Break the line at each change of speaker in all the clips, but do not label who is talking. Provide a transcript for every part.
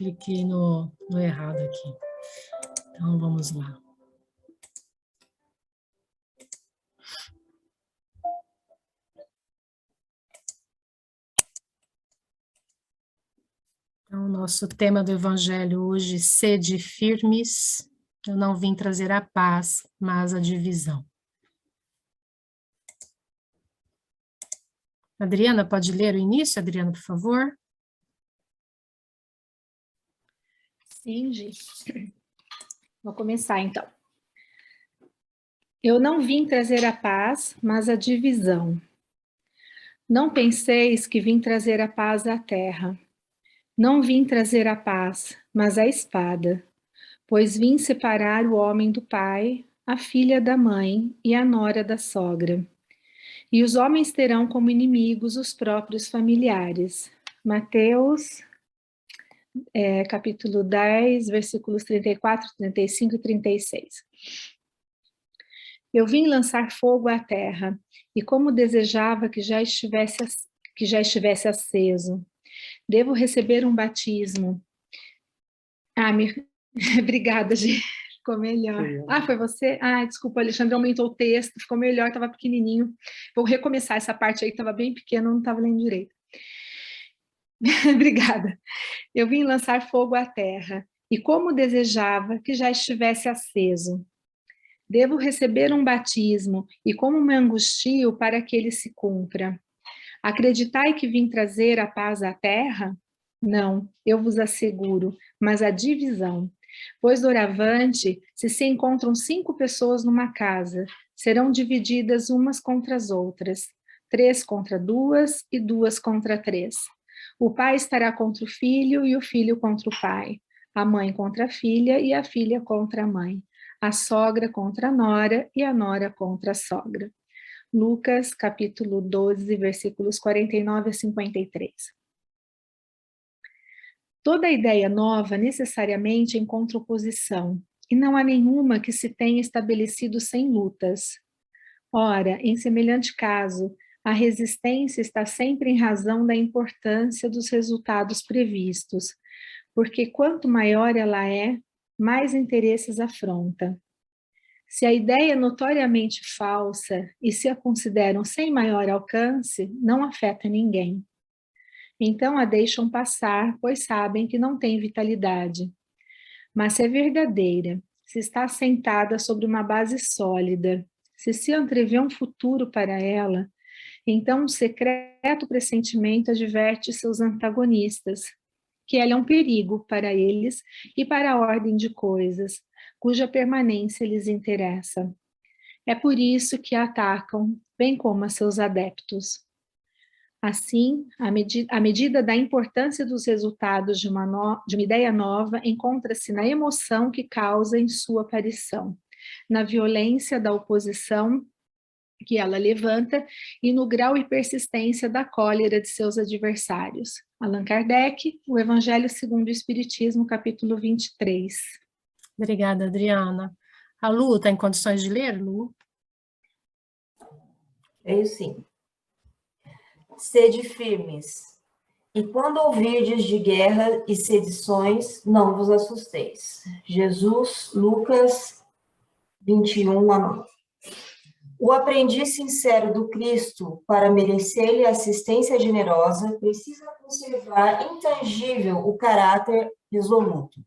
cliquei no errado aqui. Então, vamos lá. Então, o nosso tema do Evangelho hoje, sede firmes. Eu não vim trazer a paz, mas a divisão. Adriana, pode ler o início, Adriana, por favor?
Sim, Gi. Vou começar, então. Eu não vim trazer a paz, mas a divisão. Não penseis que vim trazer a paz à terra. Não vim trazer a paz, mas a espada. Pois vim separar o homem do pai, a filha da mãe e a nora da sogra. E os homens terão como inimigos os próprios familiares. Mateus, capítulo 10, versículos 34, 35 e 36. Eu vim lançar fogo à terra, e como desejava que já estivesse aceso. Devo receber um batismo. Obrigada, gente. Ficou melhor. Foi você? Desculpa, Alexandre, aumentou o texto, ficou melhor, estava pequenininho. Vou recomeçar essa parte aí, que estava bem pequena, não estava lendo direito. Obrigada. Eu vim lançar fogo à terra, e como desejava que já estivesse aceso. Devo receber um batismo, e como me angustio para que ele se cumpra. Acreditai que vim trazer a paz à terra? Não, eu vos asseguro, mas a divisão. Pois doravante, se encontram 5 pessoas numa casa, serão divididas umas contra as outras, 3 contra 2 e 2 contra 3. O pai estará contra o filho e o filho contra o pai, a mãe contra a filha e a filha contra a mãe, a sogra contra a nora e a nora contra a sogra. Lucas, capítulo 12, versículos 49 a 53. Toda ideia nova necessariamente encontra oposição, e não há nenhuma que se tenha estabelecido sem lutas. Ora, em semelhante caso, a resistência está sempre em razão da importância dos resultados previstos, porque quanto maior ela é, mais interesses afronta. Se a ideia é notoriamente falsa e se a consideram sem maior alcance, não afeta ninguém. Então a deixam passar, pois sabem que não tem vitalidade. Mas se é verdadeira, se está assentada sobre uma base sólida, se antevê um futuro para ela, então um secreto pressentimento adverte seus antagonistas, que ela é um perigo para eles e para a ordem de coisas, cuja permanência lhes interessa. É por isso que a atacam, bem como a seus adeptos. Assim, à medida da importância dos resultados de uma ideia nova, encontra-se na emoção que causa em sua aparição, na violência da oposição que ela levanta e no grau e persistência da cólera de seus adversários. Allan Kardec, O Evangelho segundo o Espiritismo, capítulo 23.
Obrigada, Adriana. A Lu, está em condições de ler, Lu?
Eu sim. Sede firmes, e quando ouvirdes de guerra e sedições, não vos assusteis. Jesus, Lucas 21 a 9. O aprendiz sincero do Cristo, para merecer-lhe assistência generosa, precisa conservar intangível o caráter resoluto.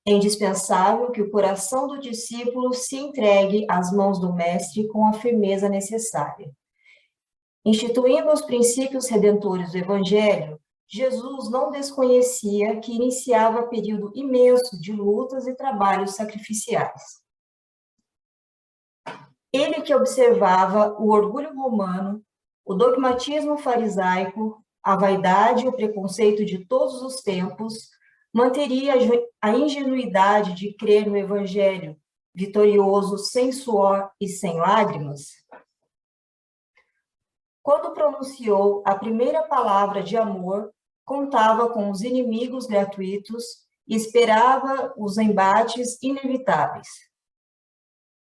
É indispensável que o coração do discípulo se entregue às mãos do Mestre com a firmeza necessária. Instituindo os princípios redentores do Evangelho, Jesus não desconhecia que iniciava período imenso de lutas e trabalhos sacrificiais. Ele que observava o orgulho romano, o dogmatismo farisaico, a vaidade e o preconceito de todos os tempos, manteria a ingenuidade de crer no Evangelho, vitorioso sem suor e sem lágrimas? Quando pronunciou a primeira palavra de amor, contava com os inimigos gratuitos e esperava os embates inevitáveis.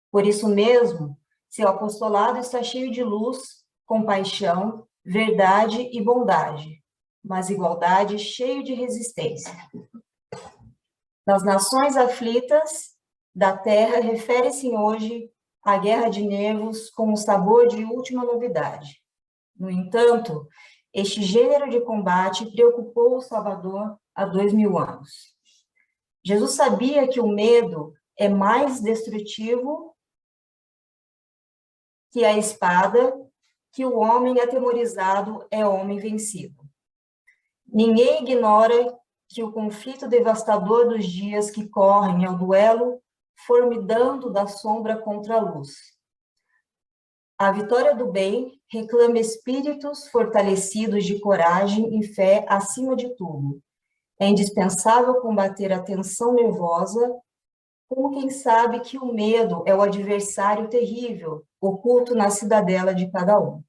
Por isso mesmo, seu apostolado está cheio de luz, compaixão, verdade e bondade, mas igualdade cheio de resistência. Nas nações aflitas da terra, refere-se hoje à guerra de nervos com o sabor de última novidade. No entanto, este gênero de combate preocupou o Salvador há 2000 anos. Jesus sabia que o medo é mais destrutivo que a espada, que o homem atemorizado é homem vencido. Ninguém ignora que o conflito devastador dos dias que correm é o duelo formidando da sombra contra a luz. A vitória do bem reclama espíritos fortalecidos de coragem e fé acima de tudo. É indispensável combater a tensão nervosa, como quem sabe que o medo é o adversário terrível, oculto na cidadela de cada um.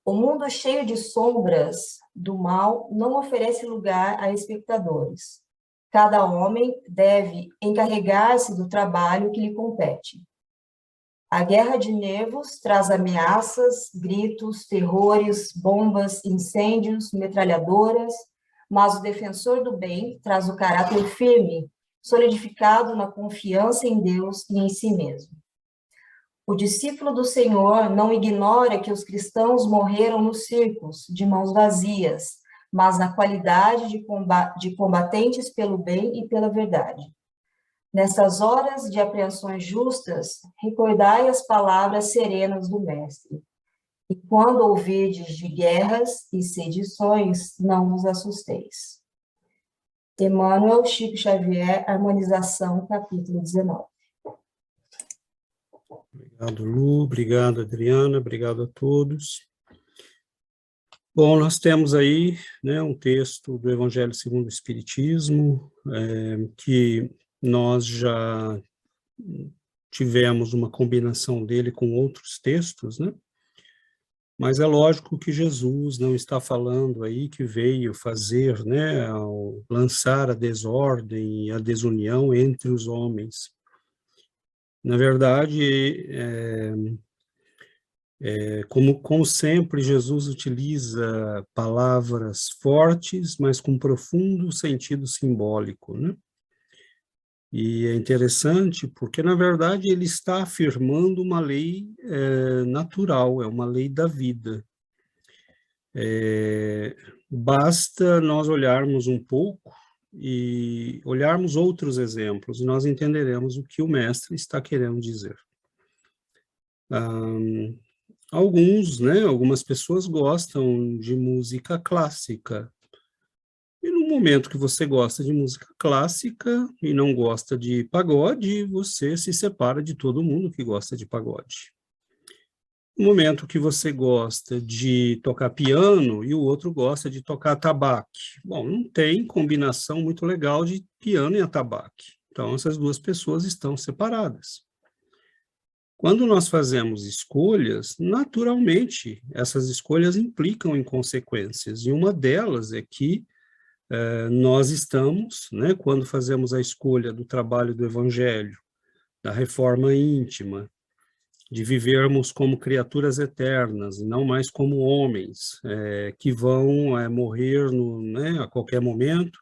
O mundo cheio de sombras do mal não oferece lugar a espectadores. Cada homem deve encarregar-se do trabalho que lhe compete. A guerra de nervos traz ameaças, gritos, terrores, bombas, incêndios, metralhadoras, mas o defensor do bem traz o caráter firme, solidificado na confiança em Deus e em si mesmo. O discípulo do Senhor não ignora que os cristãos morreram nos circos, de mãos vazias, mas na qualidade de combatentes pelo bem e pela verdade. Nessas horas de apreensões justas, recordai as palavras serenas do Mestre. E quando ouvirdes de guerras e sedições, não vos assusteis. Emmanuel, Chico Xavier, Harmonização, capítulo 19.
Obrigado, Lu, obrigado, Adriana, obrigado a todos. Bom, nós temos aí, né, um texto do Evangelho segundo o Espiritismo, que nós já tivemos uma combinação dele com outros textos, né? Mas é lógico que Jesus não está falando aí que veio fazer, né, ao lançar a desordem e a desunião entre os homens. Na verdade, como sempre, Jesus utiliza palavras fortes, mas com profundo sentido simbólico, né? E é interessante porque, na verdade, ele está afirmando uma lei natural, é uma lei da vida. Basta nós olharmos um pouco e olharmos outros exemplos, e nós entenderemos o que o mestre está querendo dizer. Algumas pessoas gostam de música clássica. E no momento que você gosta de música clássica e não gosta de pagode, você se separa de todo mundo que gosta de pagode. No momento que você gosta de tocar piano e o outro gosta de tocar atabaque. Bom, não tem combinação muito legal de piano e atabaque. Então, essas duas pessoas estão separadas. Quando nós fazemos escolhas, naturalmente, essas escolhas implicam em consequências. E uma delas é que nós estamos, né, quando fazemos a escolha do trabalho do Evangelho, da reforma íntima, de vivermos como criaturas eternas, e não mais como homens, que vão morrer a qualquer momento,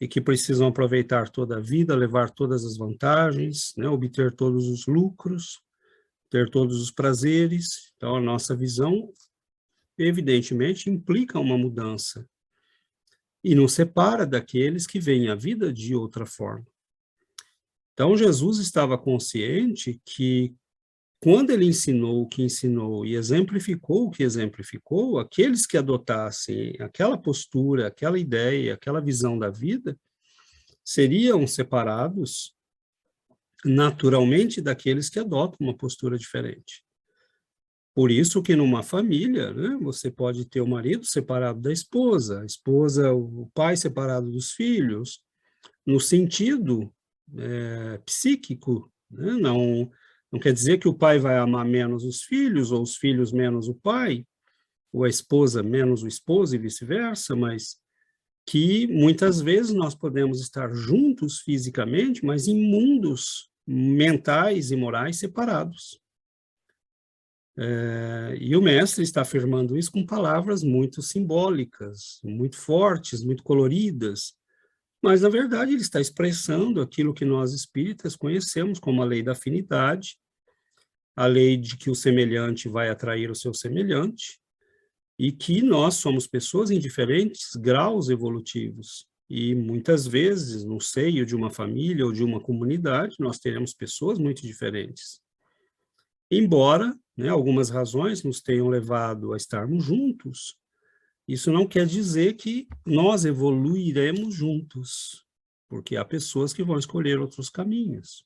e que precisam aproveitar toda a vida, levar todas as vantagens, né, obter todos os lucros, ter todos os prazeres. Então, a nossa visão, evidentemente, implica uma mudança, e nos separa daqueles que veem a vida de outra forma. Então, Jesus estava consciente que, quando ele ensinou o que ensinou e exemplificou o que exemplificou, aqueles que adotassem aquela postura, aquela ideia, aquela visão da vida, seriam separados naturalmente daqueles que adotam uma postura diferente. Por isso que numa família, né, você pode ter o marido separado da esposa, a esposa, o pai separado dos filhos, no sentido psíquico, né? Não quer dizer que o pai vai amar menos os filhos, ou os filhos menos o pai, ou a esposa menos o esposo e vice-versa, mas que muitas vezes nós podemos estar juntos fisicamente, mas em mundos mentais e morais separados. E o mestre está afirmando isso com palavras muito simbólicas, muito fortes, muito coloridas, Mas, na verdade, ele está expressando aquilo que nós espíritas conhecemos como a lei da afinidade, a lei de que o semelhante vai atrair o seu semelhante, e que nós somos pessoas em diferentes graus evolutivos. E muitas vezes, no seio de uma família ou de uma comunidade, nós teremos pessoas muito diferentes. Embora, né, algumas razões nos tenham levado a estarmos juntos, isso não quer dizer que nós evoluiremos juntos, porque há pessoas que vão escolher outros caminhos.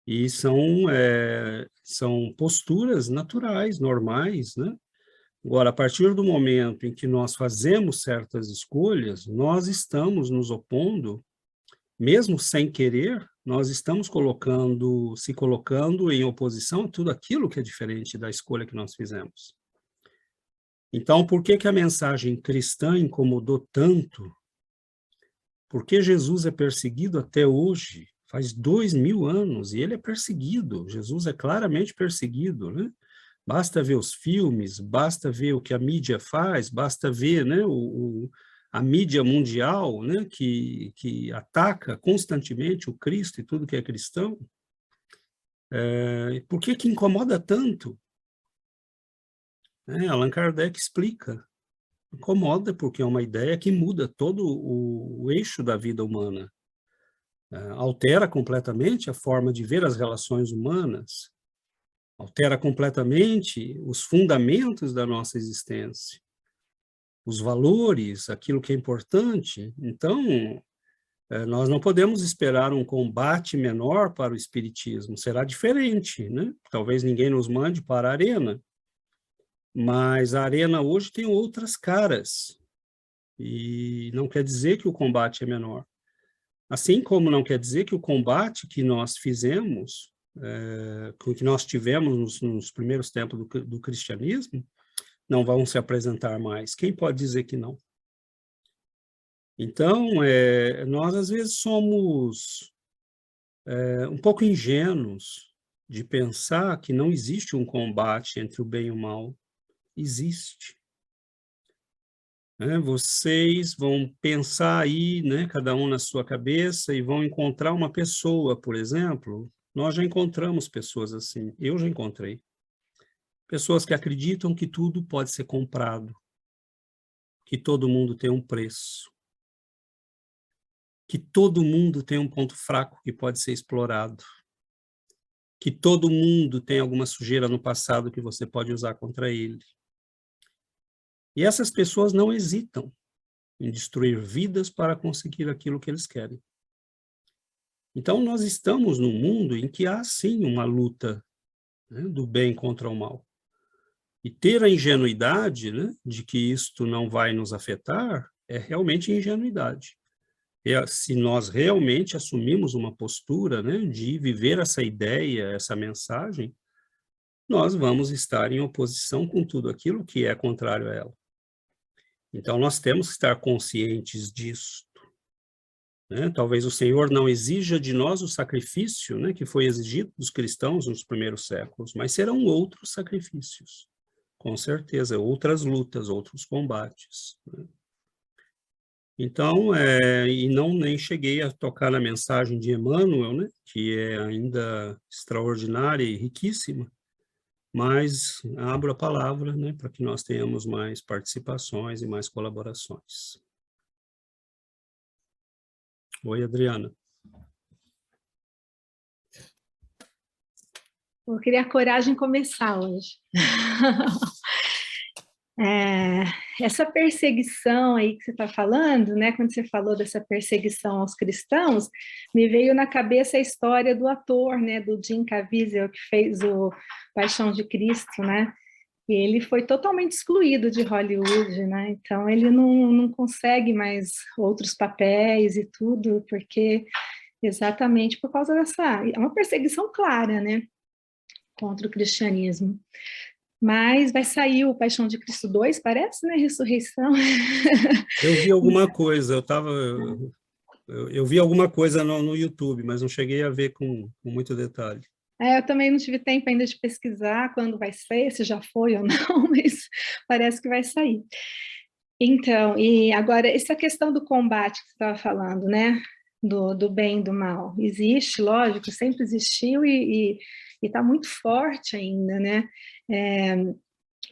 E são posturas naturais, normais, né? Agora, a partir do momento em que nós fazemos certas escolhas, nós estamos nos opondo, mesmo sem querer, nós estamos se colocando em oposição a tudo aquilo que é diferente da escolha que nós fizemos. Então, por que que a mensagem cristã incomodou tanto? Porque Jesus é perseguido até hoje, faz 2000 anos, e ele é perseguido, Jesus é claramente perseguido, né? Basta ver os filmes, basta ver o que a mídia faz, basta ver, né, a mídia mundial, né, que ataca constantemente o Cristo e tudo que é cristão. Por que que incomoda tanto? Allan Kardec explica. Incomoda porque é uma ideia que muda todo o eixo da vida humana. Altera completamente a forma de ver as relações humanas, altera completamente os fundamentos da nossa existência, os valores, aquilo que é importante. Então, nós não podemos esperar um combate menor para o espiritismo, será diferente, né? Talvez ninguém nos mande para a arena, mas a arena hoje tem outras caras, e não quer dizer que o combate é menor. Assim como não quer dizer que o combate que nós fizemos, que nós tivemos nos primeiros tempos do cristianismo, não vão se apresentar mais. Quem pode dizer que não? Então, nós às vezes somos um pouco ingênuos de pensar que não existe um combate entre o bem e o mal. Existe. Vocês vão pensar aí, né, cada um na sua cabeça, e vão encontrar uma pessoa, por exemplo. Nós já encontramos pessoas assim, eu já encontrei. Pessoas que acreditam que tudo pode ser comprado, que todo mundo tem um preço, que todo mundo tem um ponto fraco que pode ser explorado, que todo mundo tem alguma sujeira no passado que você pode usar contra ele. E essas pessoas não hesitam em destruir vidas para conseguir aquilo que eles querem. Então, nós estamos num mundo em que há, sim, uma luta, né, do bem contra o mal. E ter a ingenuidade, né, de que isto não vai nos afetar é realmente ingenuidade. Se nós realmente assumimos uma postura, né, de viver essa ideia, essa mensagem, nós vamos estar em oposição com tudo aquilo que é contrário a ela. Então, nós temos que estar conscientes disso. Talvez o Senhor não exija de nós o sacrifício, né, que foi exigido dos cristãos nos primeiros séculos, mas serão outros sacrifícios, com certeza, outras lutas, outros combates, né? Então, e nem cheguei a tocar na mensagem de Emmanuel, né, que é ainda extraordinária e riquíssima, mas abro a palavra, né, para que nós tenhamos mais participações e mais colaborações. Oi, Adriana.
Eu queria a coragem de começar hoje. Essa perseguição aí que você está falando, né? Quando você falou dessa perseguição aos cristãos, me veio na cabeça a história do ator, né? Do Jim Caviezel, que fez o Paixão de Cristo, né? E ele foi totalmente excluído de Hollywood, né? Então ele não consegue mais outros papéis e tudo, porque exatamente por causa é uma perseguição clara, né? Contra o cristianismo. Mas vai sair o Paixão de Cristo 2, parece, né? Ressurreição.
Eu vi alguma coisa, eu vi alguma coisa no YouTube, mas não cheguei a ver com muito detalhe.
Eu também não tive tempo ainda de pesquisar quando vai ser, se já foi ou não, mas parece que vai sair. Então, e agora, essa questão do combate que você estava falando, né? Do bem e do mal. Existe, lógico, sempre existiu e está muito forte ainda, né?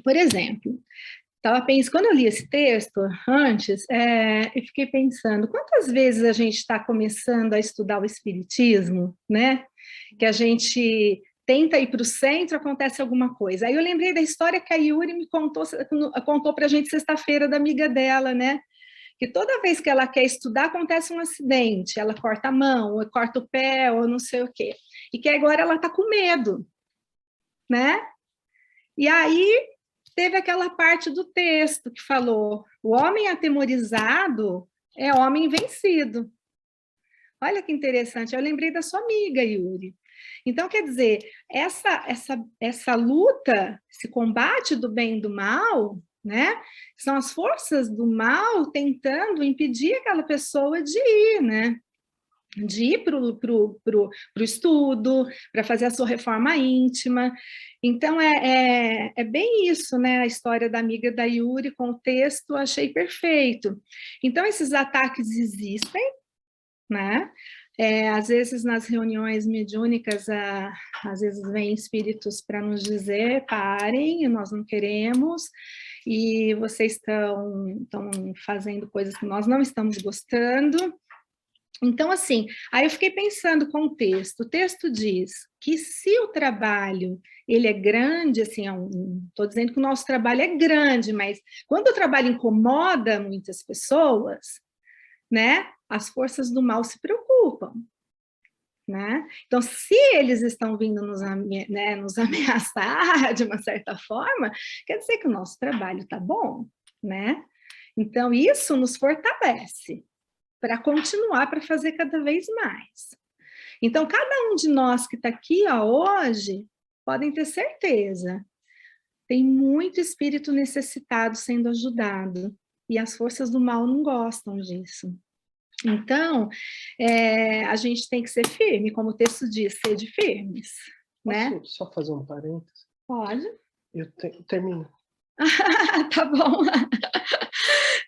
Por exemplo, quando eu li esse texto antes, eu fiquei pensando, quantas vezes a gente está começando a estudar o Espiritismo, né? Que a gente tenta ir para o centro, acontece alguma coisa. Aí eu lembrei da história que a Yuri me contou para a gente sexta-feira da amiga dela, né? Que toda vez que ela quer estudar, acontece um acidente, ela corta a mão, ou corta o pé, ou não sei o quê. E que agora ela está com medo, né? E aí teve aquela parte do texto que falou: o homem atemorizado é homem vencido. Olha que interessante, eu lembrei da sua amiga, Yuri. Então, quer dizer, essa luta, esse combate do bem e do mal, né? São as forças do mal tentando impedir aquela pessoa de ir, né? De ir para o estudo, para fazer a sua reforma íntima. Então, é bem isso, né? A história da amiga da Yuri com o texto, achei perfeito. Então, esses ataques existem, né? Às vezes, nas reuniões mediúnicas, às vezes vem espíritos para nos dizer, parem, nós não queremos, e vocês estão fazendo coisas que nós não estamos gostando. Então, assim, aí eu fiquei pensando com o texto diz que se o trabalho, ele é grande, assim, estou dizendo que o nosso trabalho é grande, mas quando o trabalho incomoda muitas pessoas, né, as forças do mal se preocupam, né? Então, se eles estão vindo nos ameaçar de uma certa forma, quer dizer que o nosso trabalho está bom, né? Então, isso nos fortalece para continuar, para fazer cada vez mais. Então, cada um de nós que está aqui hoje, podem ter certeza, tem muito espírito necessitado sendo ajudado, e as forças do mal não gostam disso. Então, a gente tem que ser firme, como o texto diz, sede firmes. Né?
Posso só fazer um parênteses?
Pode.
Eu termino.
Tá bom.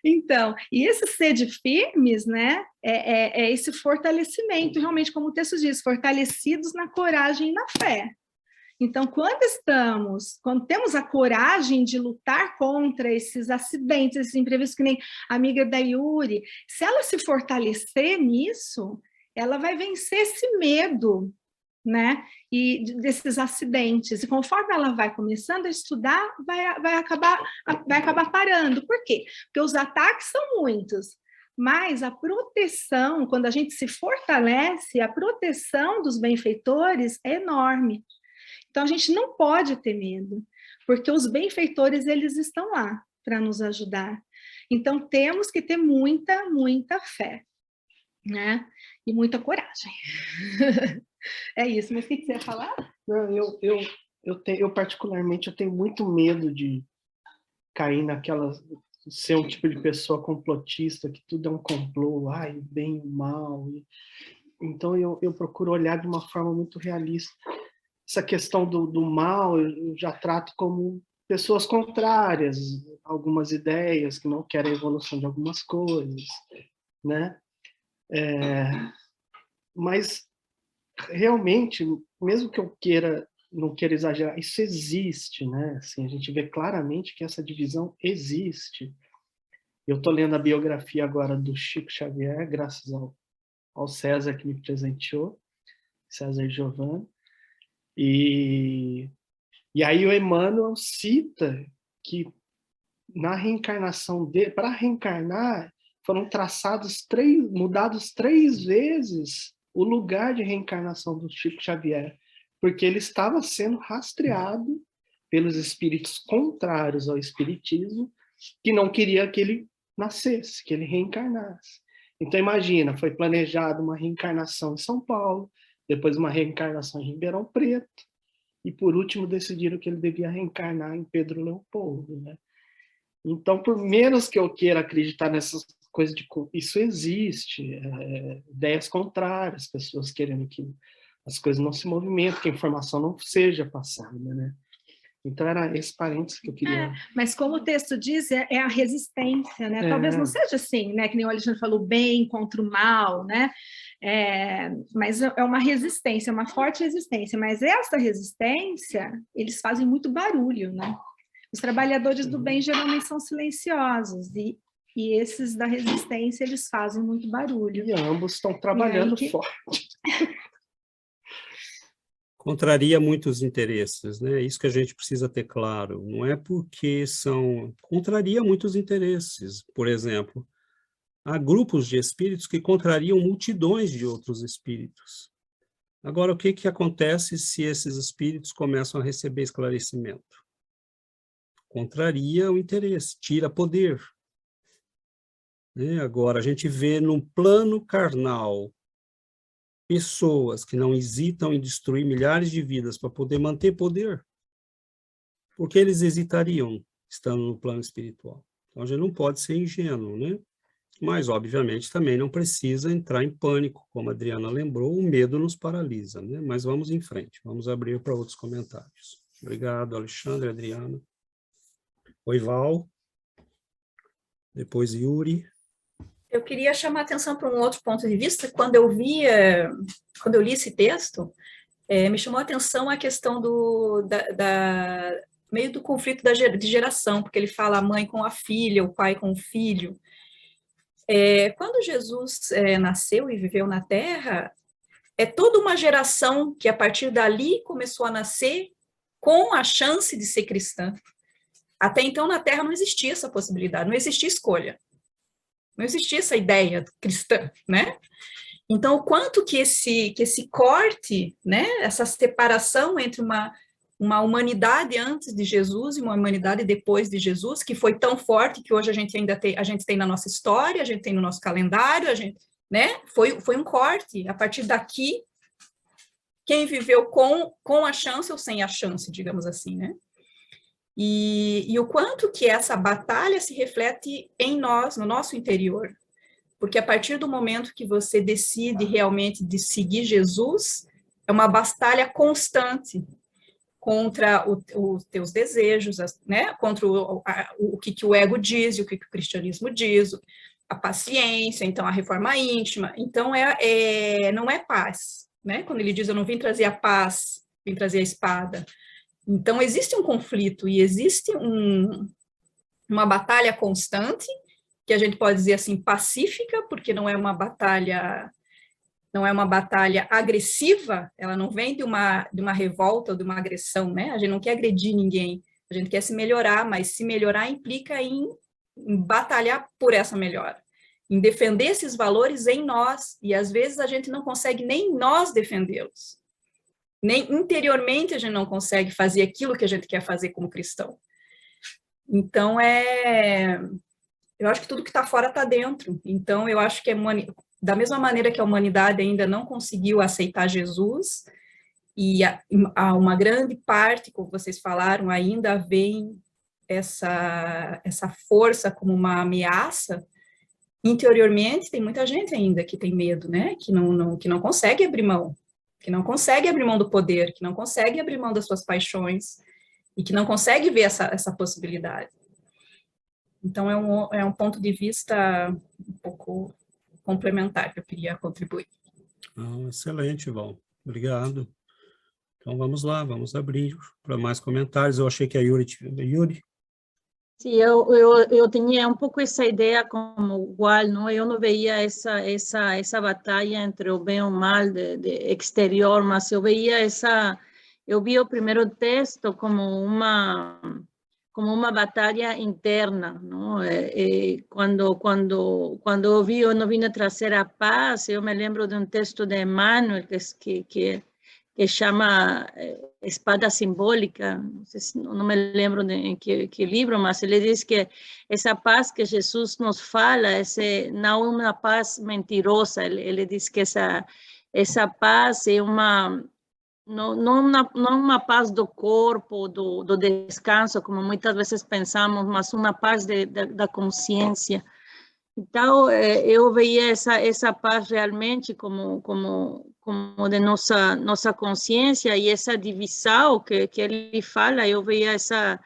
Então, e esse sede firmes, né, é esse fortalecimento, realmente, como o texto diz, fortalecidos na coragem e na fé. Então, quando temos a coragem de lutar contra esses acidentes, esses imprevistos, que nem a amiga da Yuri, se ela se fortalecer nisso, ela vai vencer esse medo, né? E desses acidentes. E conforme ela vai começando a estudar, vai acabar parando. Por quê? Porque os ataques são muitos. Mas a proteção, quando a gente se fortalece, a proteção dos benfeitores é enorme. Então, a gente não pode ter medo, porque os benfeitores, eles estão lá para nos ajudar. Então, temos que ter muita, muita fé, né? E muita coragem. É isso, mas o que você ia falar?
Não, eu particularmente, eu tenho muito medo de cair naquela... ser um tipo de pessoa complotista, que tudo é um complô, ai, bem e mal. Então, eu procuro olhar de uma forma muito realista. Essa questão do mal, eu já trato como pessoas contrárias, algumas ideias que não querem a evolução de algumas coisas, né? Mas, realmente, mesmo que eu não queira exagerar, isso existe, né? Assim, a gente vê claramente que essa divisão existe. Eu estou lendo a biografia agora do Chico Xavier, graças ao César que me presenteou, César Giovanni. E aí o Emmanuel cita que na reencarnação dele, para reencarnar, foram mudados 3 vezes o lugar de reencarnação do Chico Xavier, porque ele estava sendo rastreado pelos espíritos contrários ao espiritismo, que não queria que ele nascesse, que ele reencarnasse. Então imagina, foi planejada uma reencarnação em São Paulo, depois uma reencarnação em Ribeirão Preto, e por último decidiram que ele devia reencarnar em Pedro Leopoldo, né? Então, por menos que eu queira acreditar nessas coisas isso existe, ideias contrárias, pessoas querendo que as coisas não se movimentem, que a informação não seja passada, né? Então, era esse parênteses que eu queria...
Mas como o texto diz, é a resistência, né? Talvez não seja assim, né? Que nem o Alexandre falou, bem contra o mal, né? Mas é uma resistência, uma forte resistência. Mas essa resistência, eles fazem muito barulho, né? Os trabalhadores do bem geralmente são silenciosos e esses da resistência, eles fazem muito barulho.
E ambos estão trabalhando forte.
Contraria muitos interesses, né? Isso que a gente precisa ter claro. Não é porque contraria muitos interesses. Por exemplo, há grupos de espíritos que contrariam multidões de outros espíritos. Agora, o que acontece se esses espíritos começam a receber esclarecimento? Contraria o interesse, tira poder. Agora, a gente vê no plano carnal pessoas que não hesitam em destruir milhares de vidas para poder manter poder. Por que eles hesitariam estando no plano espiritual? Então, a gente não pode ser ingênuo, né? Mas, obviamente, também não precisa entrar em pânico, como a Adriana lembrou, o medo nos paralisa, né? Mas vamos em frente, vamos abrir para outros comentários. Obrigado, Alexandre, Adriana. Oi, Val. Depois, Yuri.
Eu queria chamar a atenção para um outro ponto de vista. Quando eu li esse texto, me chamou a atenção a questão meio do conflito de geração, porque ele fala a mãe com a filha, o pai com o filho. Quando Jesus nasceu e viveu na Terra, é toda uma geração que, a partir dali, começou a nascer com a chance de ser cristã. Até então, na Terra, não existia essa possibilidade, não existia escolha. Não existia essa ideia cristã, né? Então, o quanto que esse corte, né, essa separação entre uma humanidade antes de Jesus e uma humanidade depois de Jesus, que foi tão forte que hoje a gente tem na nossa história, a gente tem no nosso calendário, né? Foi um corte. A partir daqui, quem viveu com a chance ou sem a chance, digamos assim, né? E o quanto que essa batalha se reflete em nós, no nosso interior. Porque a partir do momento que você decide realmente de seguir Jesus, é uma batalha constante contra os teus desejos, né? Contra o que o ego diz, o que o cristianismo diz, a paciência, então a reforma íntima. Então, não é paz, né? Quando ele diz, eu não vim trazer a paz, vim trazer a espada. Então, existe um conflito e existe uma batalha constante, que a gente pode dizer assim, pacífica, porque não é uma batalha agressiva, ela não vem de uma revolta ou de uma agressão, né? A gente não quer agredir ninguém, a gente quer se melhorar, mas se melhorar implica em batalhar por essa melhora, em defender esses valores em nós, e às vezes a gente não consegue nem nós defendê-los. Nem interiormente a gente não consegue fazer aquilo que a gente quer fazer como cristão. Então, eu acho que tudo que está fora está dentro. Então, eu acho que da mesma maneira que a humanidade ainda não conseguiu aceitar Jesus, e há uma grande parte, como vocês falaram, ainda vem essa força como uma ameaça, interiormente tem muita gente ainda que tem medo, né? Que não consegue abrir mão. Que não consegue abrir mão do poder, que não consegue abrir mão das suas paixões, e que não consegue ver essa possibilidade. Então, é um ponto de vista um pouco complementar que eu queria contribuir.
Excelente, Val. Obrigado. Então, vamos lá, vamos abrir para mais comentários. Eu achei que a Yuri... Yuri?
Sim, eu tinha um pouco essa ideia como igual, não? Eu não veia essa batalha entre o bem e o mal de exterior, mas eu vi o primeiro texto como uma batalha interna, não? Quando eu vi, eu não vim trazer a paz, eu me lembro de um texto de Emmanuel que chama Espada Simbólica, não me lembro de que livro, mas ele diz que essa paz que Jesus nos fala, não é uma paz mentirosa, ele diz que essa paz é não uma paz do corpo, do descanso, como muitas vezes pensamos, mas uma paz da consciência. Então, eu veia essa paz realmente como de nossa consciência, e essa divisão que ele fala, eu veia essa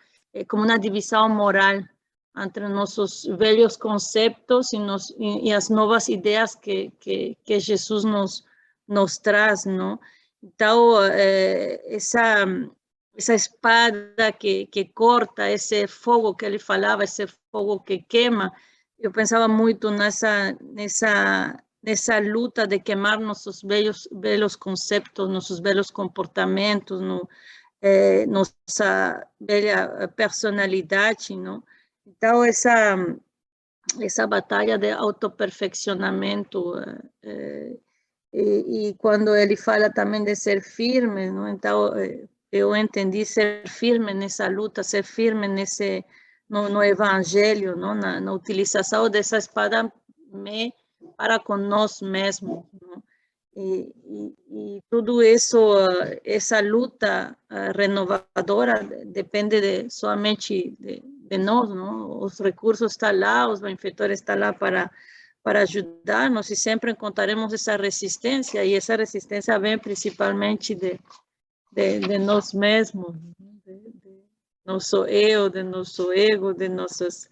como uma divisão moral entre nossos velhos conceitos e as novas ideias que Jesus nos traz, não? Então, essa espada que corta, esse fogo que ele falava, esse fogo que queima, eu pensava muito nessa luta de queimar nossos velhos conceitos, nossos velhos comportamentos, nossa velha personalidade, não? Então, essa batalha de autoperfeccionamento, e quando ele fala também de ser firme, não? Então, eu entendi ser firme nessa luta, ser firme no evangelho, não? Na utilização dessa espada para com nós mesmos, não? E tudo isso, essa luta renovadora depende somente de nós, não? Os recursos estão lá, os benfeitores estão lá para ajudar-nos, e sempre encontraremos essa resistência, e essa resistência vem principalmente de nós mesmos, de nosso eu, de nosso ego, de nossos...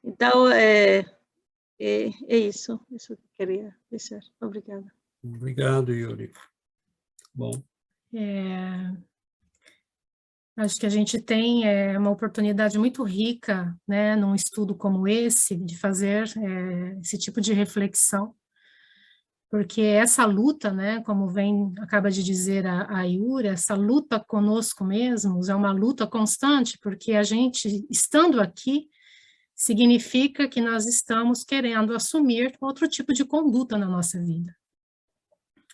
Então, é isso que queria dizer. Obrigada.
Obrigado, Yuri. Bom.
Acho que a gente tem uma oportunidade muito rica, né, num estudo como esse, de fazer esse tipo de reflexão, porque essa luta, né, como acaba de dizer a Yuri, essa luta conosco mesmos é uma luta constante, porque a gente, estando aqui, significa que nós estamos querendo assumir outro tipo de conduta na nossa vida.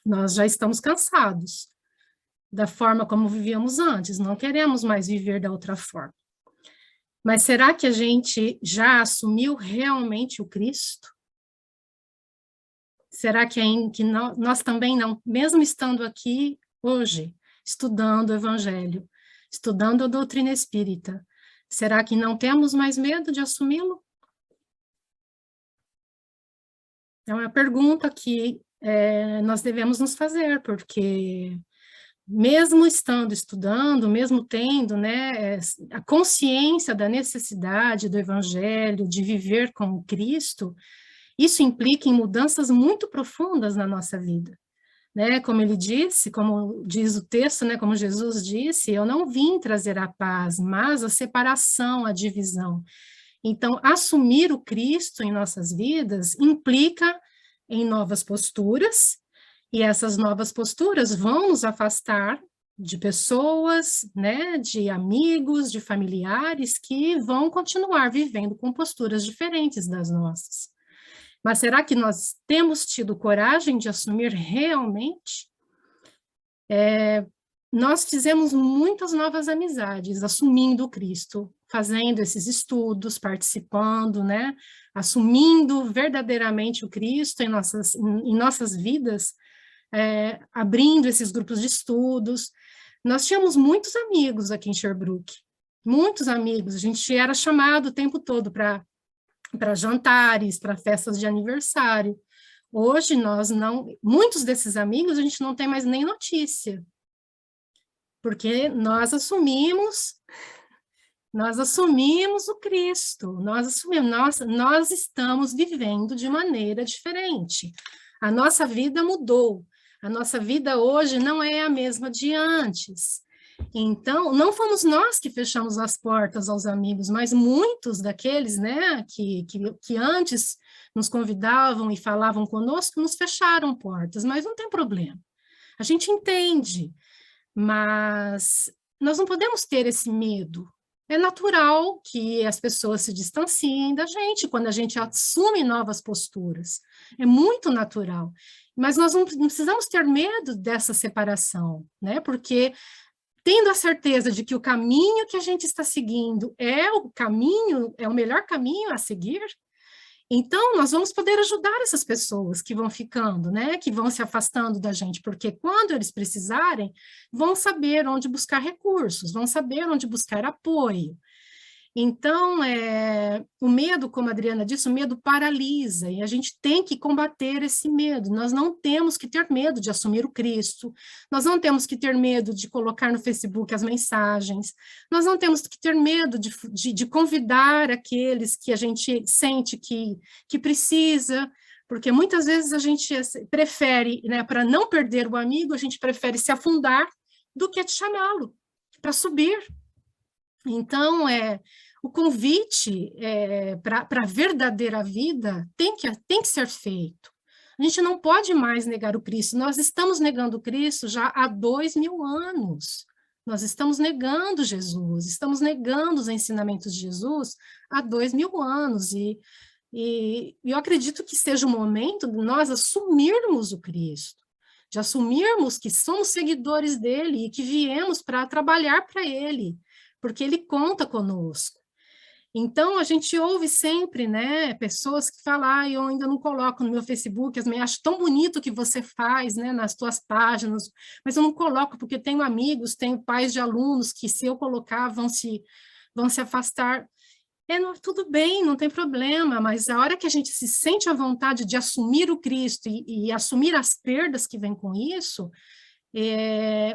Nós já estamos cansados da forma como vivíamos antes, não queremos mais viver da outra forma. Mas será que a gente já assumiu realmente o Cristo? Será que nós também não, mesmo estando aqui hoje, estudando o Evangelho, estudando a doutrina espírita, será que não temos mais medo de assumi-lo? É uma pergunta que nós devemos nos fazer, porque mesmo estudando, mesmo tendo, né, a consciência da necessidade do Evangelho, de viver com o Cristo, isso implica em mudanças muito profundas na nossa vida. Né, como ele disse, como diz o texto, né, como Jesus disse, eu não vim trazer a paz, mas a separação, a divisão. Então, assumir o Cristo em nossas vidas implica em novas posturas, e essas novas posturas vão nos afastar de pessoas, né, de amigos, de familiares que vão continuar vivendo com posturas diferentes das nossas. Mas será que nós temos tido coragem de assumir realmente? Nós fizemos muitas novas amizades, assumindo o Cristo, fazendo esses estudos, participando, né? Assumindo verdadeiramente o Cristo em nossas vidas, abrindo esses grupos de estudos. Nós tínhamos muitos amigos aqui em Sherbrooke, muitos amigos, a gente era chamado o tempo todo para jantares, para festas de aniversário. Hoje muitos desses amigos a gente não tem mais nem notícia, porque nós assumimos o Cristo, nós estamos vivendo de maneira diferente. A nossa vida mudou, a nossa vida hoje não é a mesma de antes. Então, não fomos nós que fechamos as portas aos amigos, mas muitos daqueles, né, que antes nos convidavam e falavam conosco, nos fecharam portas, mas não tem problema. A gente entende, mas nós não podemos ter esse medo. É natural que as pessoas se distanciem da gente quando a gente assume novas posturas. É muito natural. Mas nós não precisamos ter medo dessa separação, né? Porque tendo a certeza de que o caminho que a gente está seguindo é o melhor caminho a seguir, então nós vamos poder ajudar essas pessoas que vão ficando, né, que vão se afastando da gente, porque quando eles precisarem, vão saber onde buscar recursos, vão saber onde buscar apoio. Então, o medo, como a Adriana disse, o medo paralisa, e a gente tem que combater esse medo. Nós não temos que ter medo de assumir o Cristo, nós não temos que ter medo de colocar no Facebook as mensagens, nós não temos que ter medo de convidar aqueles que a gente sente que precisa, porque muitas vezes a gente prefere, né, para não perder o amigo, a gente prefere se afundar do que chamá-lo para subir. Então, o convite para a verdadeira vida tem que ser feito. A gente não pode mais negar o Cristo. Nós estamos negando o Cristo já há 2000 anos. Nós estamos negando Jesus, estamos negando os ensinamentos de Jesus há 2000 anos. E eu acredito que seja o momento de nós assumirmos o Cristo, de assumirmos que somos seguidores dele e que viemos para trabalhar para ele, porque ele conta conosco. Então, a gente ouve sempre, né, pessoas que falam, eu ainda não coloco no meu Facebook, acho tão bonito o que você faz, né, nas tuas páginas, mas eu não coloco porque tenho amigos, tenho pais de alunos que, se eu colocar, vão se afastar. Tudo bem, não tem problema, mas a hora que a gente se sente à vontade de assumir o Cristo e assumir as perdas que vêm com isso,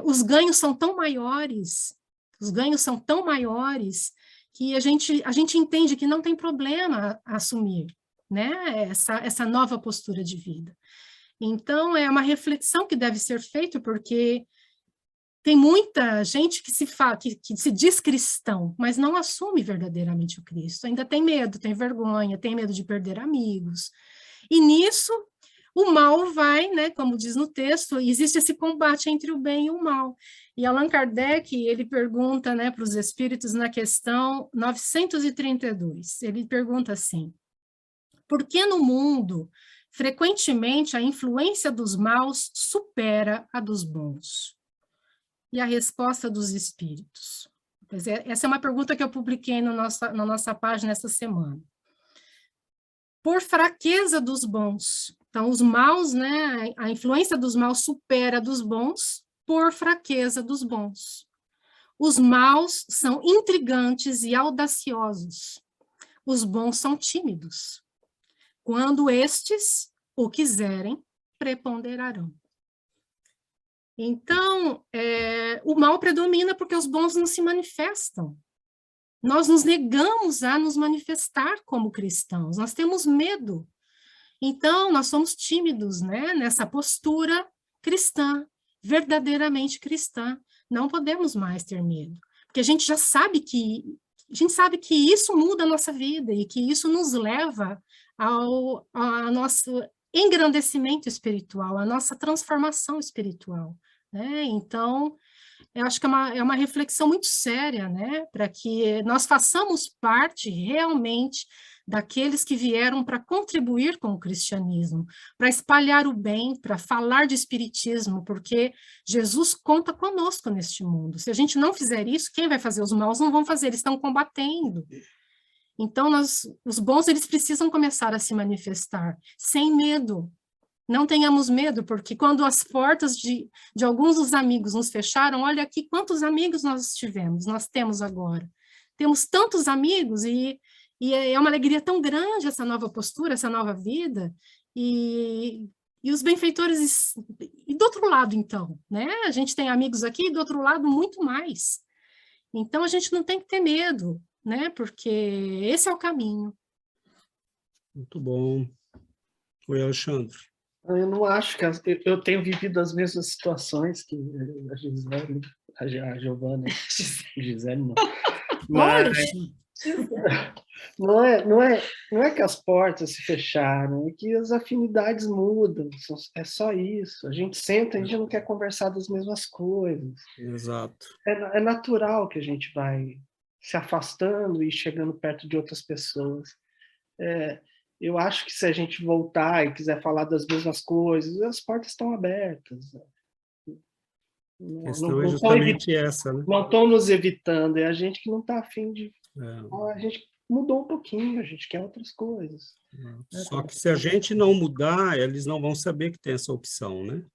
os ganhos são tão maiores, que a gente entende que não tem problema assumir, né, essa nova postura de vida. Então, é uma reflexão que deve ser feita, porque tem muita gente que se diz cristão, mas não assume verdadeiramente o Cristo, ainda tem medo, tem vergonha, tem medo de perder amigos, e nisso o mal vai, né, como diz no texto, existe esse combate entre o bem e o mal. E Allan Kardec, ele pergunta, né, para os espíritos na questão 932, ele pergunta assim: por que no mundo, frequentemente, a influência dos maus supera a dos bons? E a resposta dos espíritos. Essa é uma pergunta que eu publiquei na nossa página essa semana. Por fraqueza dos bons. Então, os maus, né, a influência dos maus supera a dos bons por fraqueza dos bons. Os maus são intrigantes e audaciosos. Os bons são tímidos. Quando estes o quiserem, preponderarão. Então, o mal predomina porque os bons não se manifestam. Nós nos negamos a nos manifestar como cristãos, nós temos medo. Então, nós somos tímidos, né, nessa postura cristã, verdadeiramente cristã. Não podemos mais ter medo, porque a gente já sabe que isso muda a nossa vida e que isso nos leva ao nosso engrandecimento espiritual, à nossa transformação espiritual, né? Então, eu acho que é uma reflexão muito séria, né, para que nós façamos parte realmente daqueles que vieram para contribuir com o cristianismo, para espalhar o bem, para falar de espiritismo, porque Jesus conta conosco neste mundo. Se a gente não fizer isso, quem vai fazer? Os maus não vão fazer, eles estão combatendo. Então, os bons, eles precisam começar a se manifestar, sem medo. Não tenhamos medo, porque quando as portas de alguns dos amigos nos fecharam, olha aqui quantos amigos nós tivemos, nós temos agora. Temos tantos amigos e é uma alegria tão grande essa nova postura, essa nova vida, e os benfeitores, e do outro lado, então, né? A gente tem amigos aqui, e do outro lado, muito mais. Então, a gente não tem que ter medo, né? Porque esse é o caminho.
Muito bom. Oi, Alexandre.
Eu não acho que eu tenho vivido as mesmas situações que a Gisele, a Giovana, Gisele não. Mas não é que as portas se fecharam, é que as afinidades mudam, é só isso. A gente senta, a gente não quer conversar das mesmas coisas.
Exato.
É natural que a gente vai se afastando e chegando perto de outras pessoas. Eu acho que se a gente voltar e quiser falar das mesmas coisas, as portas estão abertas.
A questão é justamente essa, né?
Não estão nos evitando, é a gente que não está afim de... A gente mudou um pouquinho, a gente quer outras coisas.
Só que se a gente não mudar, eles não vão saber que tem essa opção, né?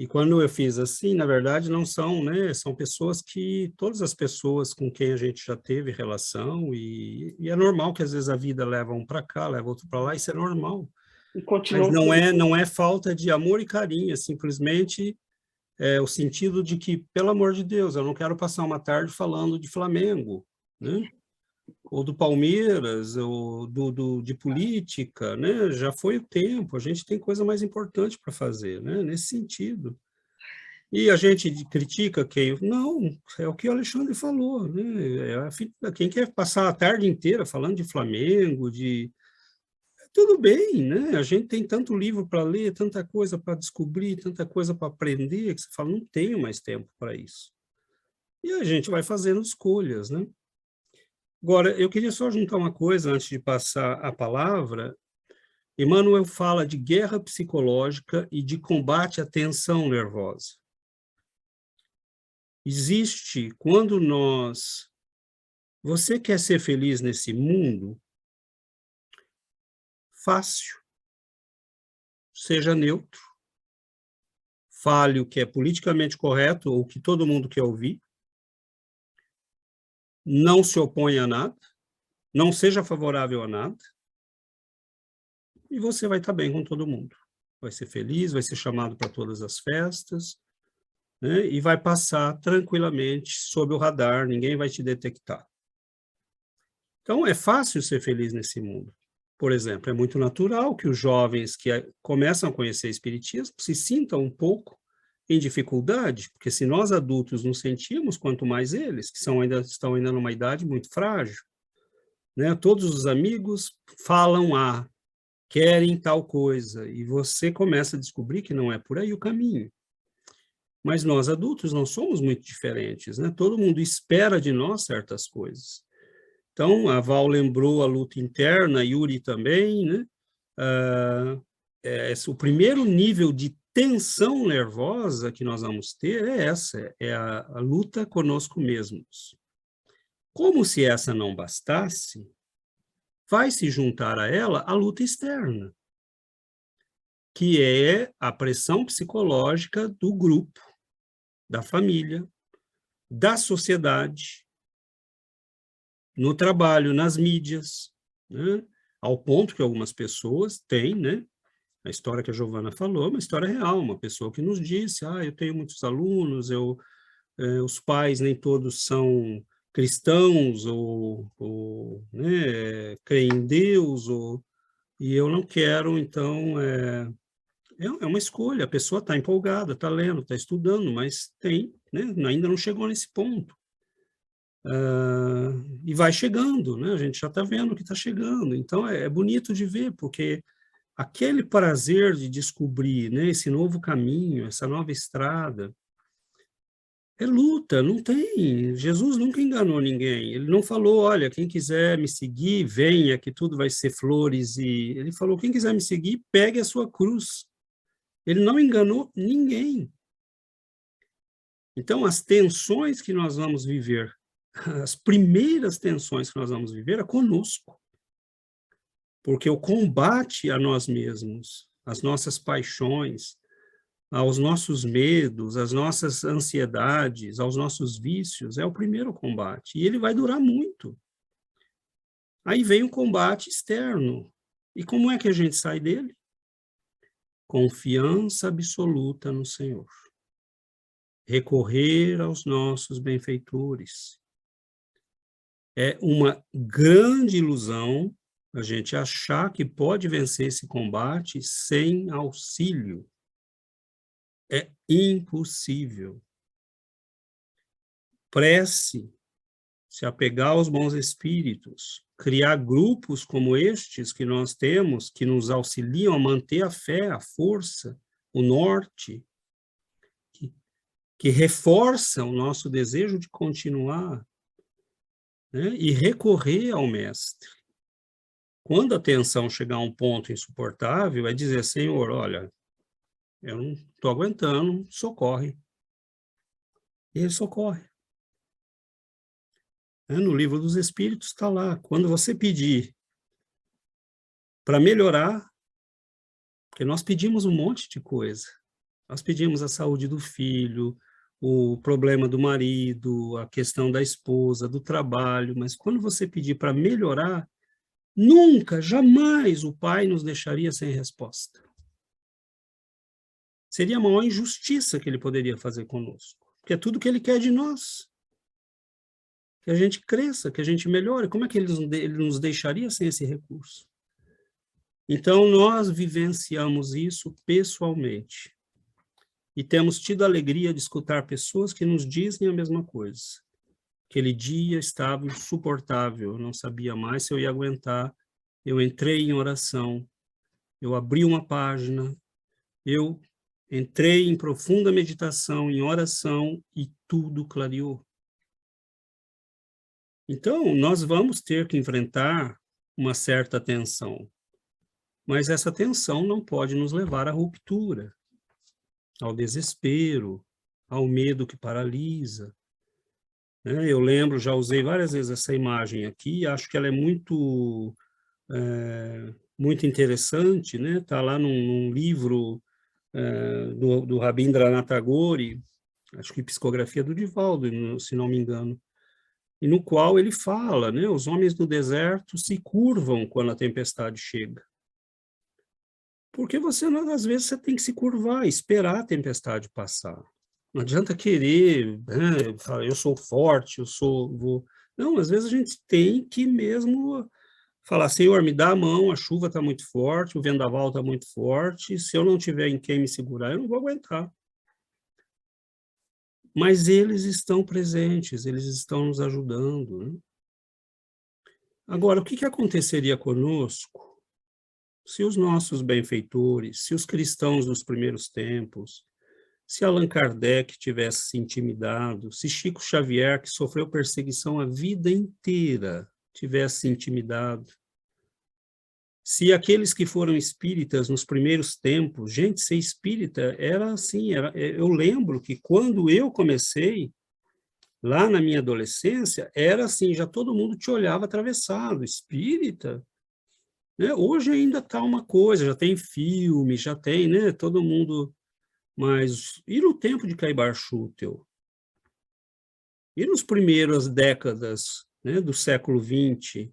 E quando eu fiz assim, na verdade, não são, né? São pessoas que, todas as pessoas com quem a gente já teve relação, e é normal que às vezes a vida leva um para cá, leva outro para lá, isso é normal.
E
Mas
continuam
não é falta de amor e carinho, é simplesmente o sentido de que, pelo amor de Deus, eu não quero passar uma tarde falando de Flamengo, né? Ou do Palmeiras, ou de política, né? Já foi o tempo, a gente tem coisa mais importante para fazer, né? Nesse sentido. E a gente critica quem... Não, é o que o Alexandre falou, né? Quem quer passar a tarde inteira falando de Flamengo, tudo bem, né? A gente tem tanto livro para ler, tanta coisa para descobrir, tanta coisa para aprender, que você fala, não tenho mais tempo para isso. E a gente vai fazendo escolhas, né? Agora, eu queria só juntar uma coisa antes de passar a palavra. Emmanuel fala de guerra psicológica e de combate à tensão nervosa. Existe, quando você quer ser feliz nesse mundo, fácil. Seja neutro. Fale o que é politicamente correto ou o que todo mundo quer ouvir. Não se oponha a nada. Não seja favorável a nada. E você vai estar bem com todo mundo. Vai ser feliz, vai ser chamado para todas as festas, né? E vai passar tranquilamente sob o radar, ninguém vai te detectar. Então, é fácil ser feliz nesse mundo. Por exemplo, é muito natural que os jovens que começam a conhecer espiritismo se sintam um pouco em dificuldade, porque se nós adultos nos sentimos, quanto mais eles, que estão ainda numa idade muito frágil, né? Todos os amigos falam querem tal coisa, e você começa a descobrir que não é por aí o caminho. Mas nós adultos não somos muito diferentes, né? Todo mundo espera de nós certas coisas. Então, a Val lembrou a luta interna, Yuri também, né? O primeiro nível de tensão nervosa que nós vamos ter é essa, é a luta conosco mesmos. Como se essa não bastasse, vai se juntar a ela a luta externa, que é a pressão psicológica do grupo, da família, da sociedade, no trabalho, nas mídias, né? Ao ponto que algumas pessoas têm, né? A história que a Giovana falou é uma história real, uma pessoa que nos disse, eu tenho muitos alunos, os pais nem todos são cristãos, ou né, creem em Deus, e eu não quero, então, é uma escolha, a pessoa está empolgada, está lendo, está estudando, mas né, ainda não chegou nesse ponto. E vai chegando, né? A gente já está vendo que está chegando, então é bonito de ver, porque aquele prazer de descobrir, né, esse novo caminho, essa nova estrada, é luta, não tem. Jesus nunca enganou ninguém. Ele não falou, olha, quem quiser me seguir, venha, que tudo vai ser flores. E ele falou, quem quiser me seguir, pegue a sua cruz. Ele não enganou ninguém. Então, as tensões que nós vamos viver, as primeiras tensões que nós vamos viver é conosco. Porque o combate a nós mesmos, às nossas paixões, aos nossos medos, às nossas ansiedades, aos nossos vícios, é o primeiro combate. E ele vai durar muito. Aí vem o combate externo. E como é que a gente sai dele? Confiança absoluta no Senhor. Recorrer aos nossos benfeitores. É uma grande ilusão a gente achar que pode vencer esse combate sem auxílio. É impossível. Prece, se apegar aos bons espíritos, criar grupos como estes que nós temos, que nos auxiliam a manter a fé, a força, o norte, que reforçam o nosso desejo de continuar, né? E recorrer ao Mestre. Quando a tensão chegar a um ponto insuportável, é dizer, Senhor, olha, eu não estou aguentando, socorre. E ele socorre. No Livro dos Espíritos está lá, quando você pedir para melhorar, porque nós pedimos um monte de coisa, Nós pedimos a saúde do filho, o problema do marido, a questão da esposa, do trabalho, mas quando você pedir para melhorar, nunca, jamais o Pai nos deixaria sem resposta. Seria a maior injustiça que ele poderia fazer conosco, porque é tudo que ele quer de nós. Que a gente cresça, que a gente melhore. Como é que ele nos deixaria sem esse recurso? Então, nós vivenciamos isso pessoalmente. E temos tido a alegria de escutar pessoas que nos dizem a mesma coisa. Aquele dia estava insuportável, eu não sabia mais se eu ia aguentar. Eu entrei em oração, eu abri uma página, eu entrei em profunda meditação, em oração, e tudo clareou. Então, nós vamos ter que enfrentar uma certa tensão, mas essa tensão não pode nos levar à ruptura, ao desespero, ao medo que paralisa. Eu lembro, já usei várias vezes essa imagem aqui, acho que ela é muito interessante, né? Está lá num livro do Rabindranath Tagore, acho que Psicografia do Divaldo, se não me engano, e no qual ele fala, né, os homens do deserto se curvam quando a tempestade chega. Porque às vezes você tem que se curvar, esperar a tempestade passar. Não adianta querer, né, falar, eu sou forte, Não, às vezes a gente tem que mesmo falar, Senhor, me dá a mão, a chuva está muito forte, o vendaval está muito forte, se eu não tiver em quem me segurar, eu não vou aguentar. Mas eles estão presentes, eles estão nos ajudando, né? Agora, o que aconteceria conosco se os nossos benfeitores, se os cristãos dos primeiros tempos, se Allan Kardec tivesse se intimidado, se Chico Xavier, que sofreu perseguição a vida inteira, tivesse se intimidado, se aqueles que foram espíritas nos primeiros tempos, gente, ser espírita era assim, eu lembro que quando eu comecei, lá na minha adolescência, era assim, já todo mundo te olhava atravessado, espírita, né? Hoje ainda está uma coisa, já tem filme, já tem, né, todo mundo, mas e no tempo de Caibar Schutel? E nas primeiras décadas, né, do século XX,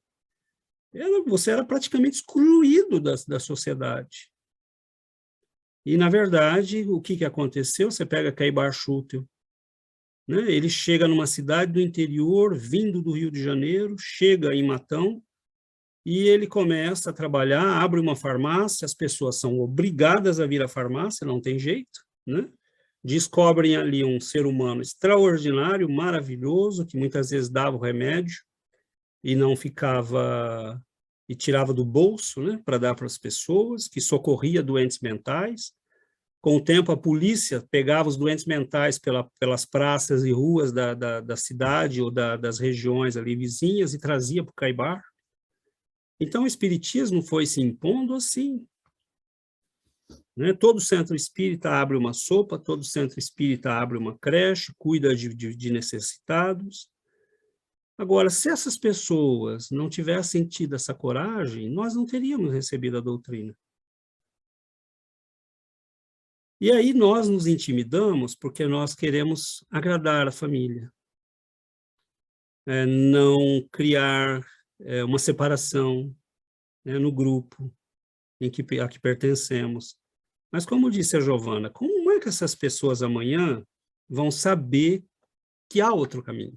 você era praticamente excluído da sociedade. E, na verdade, o que aconteceu? Você pega Caibar Schutel, né? Ele chega numa cidade do interior, vindo do Rio de Janeiro, chega em Matão, e ele começa a trabalhar, abre uma farmácia, as pessoas são obrigadas a vir à farmácia, não tem jeito, né? Descobrem ali um ser humano extraordinário, maravilhoso, que muitas vezes dava o remédio, e não ficava, e tirava do bolso, né, para dar para as pessoas, que socorria doentes mentais. Com o tempo, a polícia pegava os doentes mentais pelas praças e ruas da cidade ou das regiões ali vizinhas e trazia para o Caibar. Então, o espiritismo foi se impondo assim, né? Todo centro espírita abre uma sopa, todo centro espírita abre uma creche, cuida de necessitados. Agora, se essas pessoas não tivessem tido essa coragem, nós não teríamos recebido a doutrina. E aí nós nos intimidamos porque nós queremos agradar a família. Não criar uma separação, né, no grupo a que pertencemos. Mas como disse a Giovana, como é que essas pessoas amanhã vão saber que há outro caminho?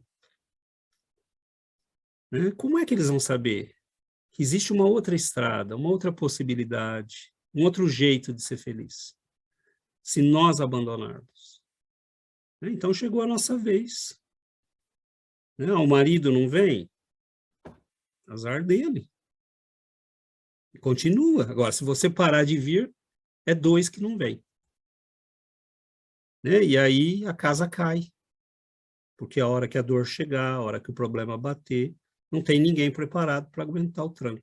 Como é que eles vão saber que existe uma outra estrada, uma outra possibilidade, um outro jeito de ser feliz, se nós abandonarmos? Então chegou a nossa vez. O marido não vem? Azar dele. Continua. Agora, se você parar de vir, é 2 que não vem. E aí a casa cai. Porque a hora que a dor chegar, a hora que o problema bater, não tem ninguém preparado para aguentar o tranco.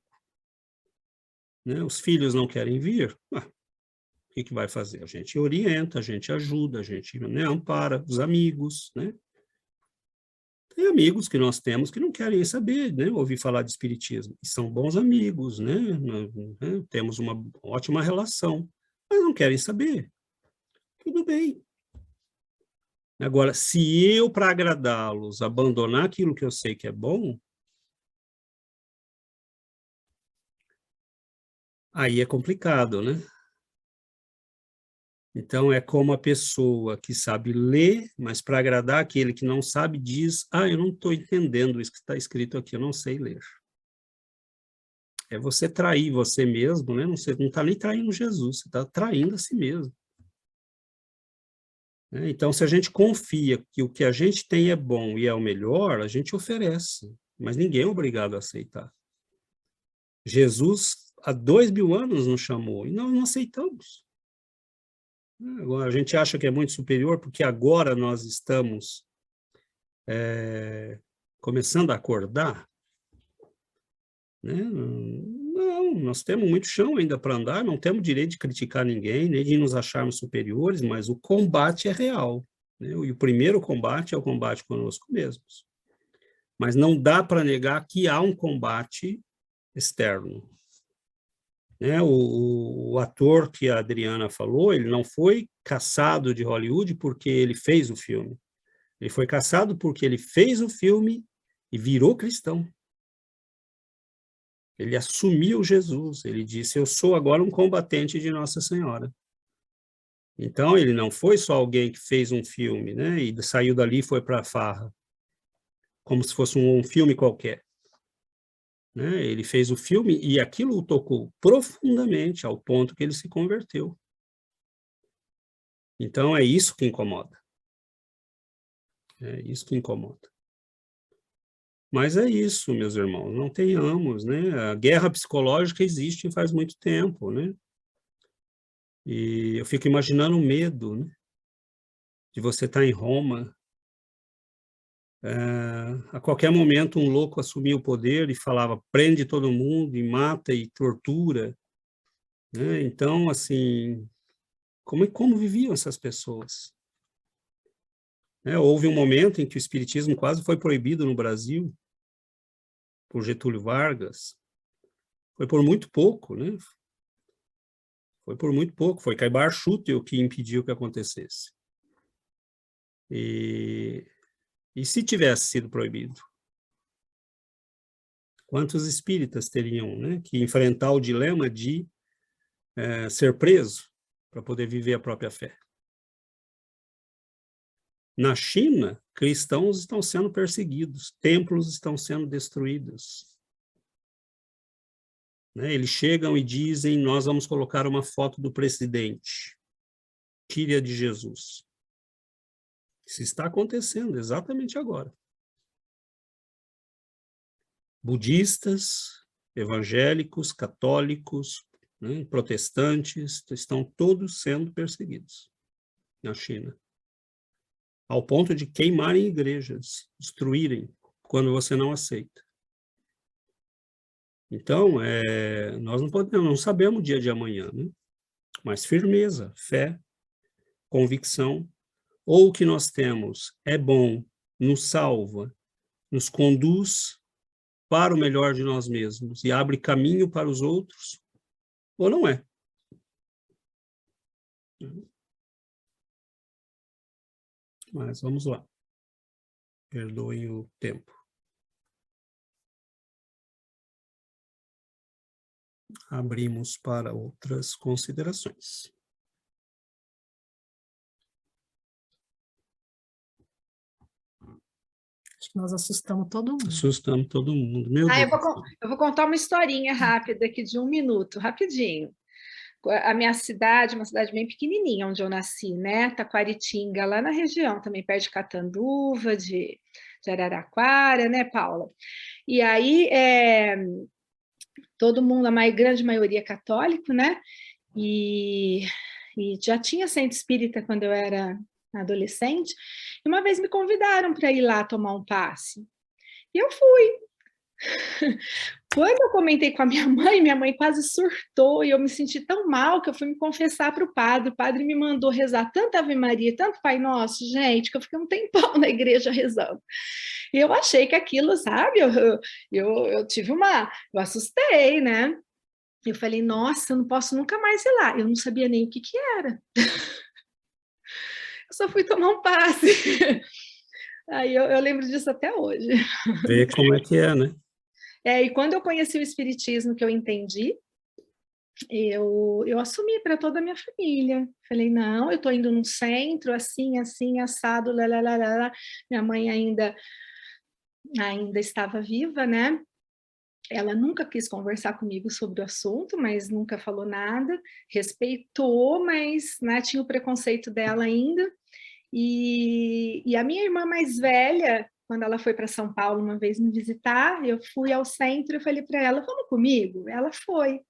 Os filhos não querem vir? O que vai fazer? A gente orienta, a gente ajuda, a gente, né, ampara os amigos, né? Tem amigos que nós temos que não querem saber, né, ouvir falar de espiritismo. E são bons amigos, né? Temos uma ótima relação, mas não querem saber. tudo bem. Agora, se eu, para agradá-los, abandonar aquilo que eu sei que é bom, aí é complicado, né? Então, é como a pessoa que sabe ler, mas para agradar aquele que não sabe, diz, eu não estou entendendo isso que está escrito aqui, eu não sei ler. É você trair você mesmo, né? Você não está nem traindo Jesus, você está traindo a si mesmo. Então, se a gente confia que o que a gente tem é bom e é o melhor, a gente oferece, mas ninguém é obrigado a aceitar. Jesus, há 2000 anos, nos chamou e nós não aceitamos. Agora, a gente acha que é muito superior porque agora nós estamos começando a acordar, né? Não, nós temos muito chão ainda para andar, não temos direito de criticar ninguém, nem de nos acharmos superiores, mas o combate é real, né? E o primeiro combate é o combate conosco mesmos. Mas não dá para negar que há um combate externo. Né? O ator que a Adriana falou, ele não foi caçado de Hollywood porque ele fez o filme. Ele foi caçado porque ele fez o filme e virou cristão. Ele assumiu Jesus, ele disse, eu sou agora um combatente de Nossa Senhora. Então, ele não foi só alguém que fez um filme, né, e saiu dali e foi para a farra, como se fosse um filme qualquer. Né? Ele fez o filme e aquilo o tocou profundamente, ao ponto que ele se converteu. Então, é isso que incomoda. É isso que incomoda. Mas é isso, meus irmãos, não tenhamos, né? A guerra psicológica existe faz muito tempo, né? E eu fico imaginando o medo, né? De você estar em Roma, a qualquer momento um louco assumia o poder e falava, prende todo mundo e mata e tortura, né? Então, assim, como viviam essas pessoas? Houve um momento em que o espiritismo quase foi proibido no Brasil, por Getúlio Vargas. Foi por muito pouco, né? Foi por muito pouco. Foi Caibar Schutel que impediu que acontecesse. E se tivesse sido proibido? Quantos espíritas teriam, né, que enfrentar o dilema de ser preso para poder viver a própria fé? Na China, cristãos estão sendo perseguidos, templos estão sendo destruídos. Né? Eles chegam e dizem, nós vamos colocar uma foto do presidente, tire-a de Jesus. Isso está acontecendo exatamente agora. Budistas, evangélicos, católicos, né, protestantes, estão todos sendo perseguidos na China. Ao ponto de queimarem igrejas, destruírem, quando você não aceita. Então, nós não sabemos o dia de amanhã, né? Mas firmeza, fé, convicção, ou o que nós temos é bom, nos salva, nos conduz para o melhor de nós mesmos e abre caminho para os outros, ou não é. Mas vamos lá. Perdoem o tempo. Abrimos para outras considerações.
Acho que nós assustamos todo mundo.
Assustamos todo mundo. Meu Deus.
Eu vou contar uma historinha rápida aqui de 1 minuto, rapidinho. A minha cidade, uma cidade bem pequenininha, onde eu nasci, né? Taquaritinga, lá na região, também perto de Catanduva, de Araraquara, né, Paula? E aí, todo mundo, a grande maioria católico, né? E já tinha centro espírita quando eu era adolescente, e uma vez me convidaram para ir lá tomar um passe. E eu fui. Quando eu comentei com a minha mãe quase surtou, e eu me senti tão mal que eu fui me confessar para o padre me mandou rezar tanto Ave Maria, tanto Pai Nosso, gente, que eu fiquei um tempão na igreja rezando. E eu achei que aquilo, sabe, eu tive eu assustei, né? Eu falei, nossa, eu não posso nunca mais ir lá. Eu não sabia nem o que era. Eu só fui tomar um passe. Aí eu lembro disso até hoje.
Ver como é que é, né?
E quando eu conheci o Espiritismo, que eu entendi, eu assumi para toda a minha família. Falei, não, eu estou indo num centro, assim, assim, assado, lá, lá, lá, lá, lá. Minha mãe ainda estava viva, né? Ela nunca quis conversar comigo sobre o assunto, mas nunca falou nada. Respeitou, mas, né, tinha o preconceito dela ainda. E a minha irmã mais velha, quando ela foi para São Paulo uma vez me visitar, eu fui ao centro e falei para ela, vamos comigo? Ela foi.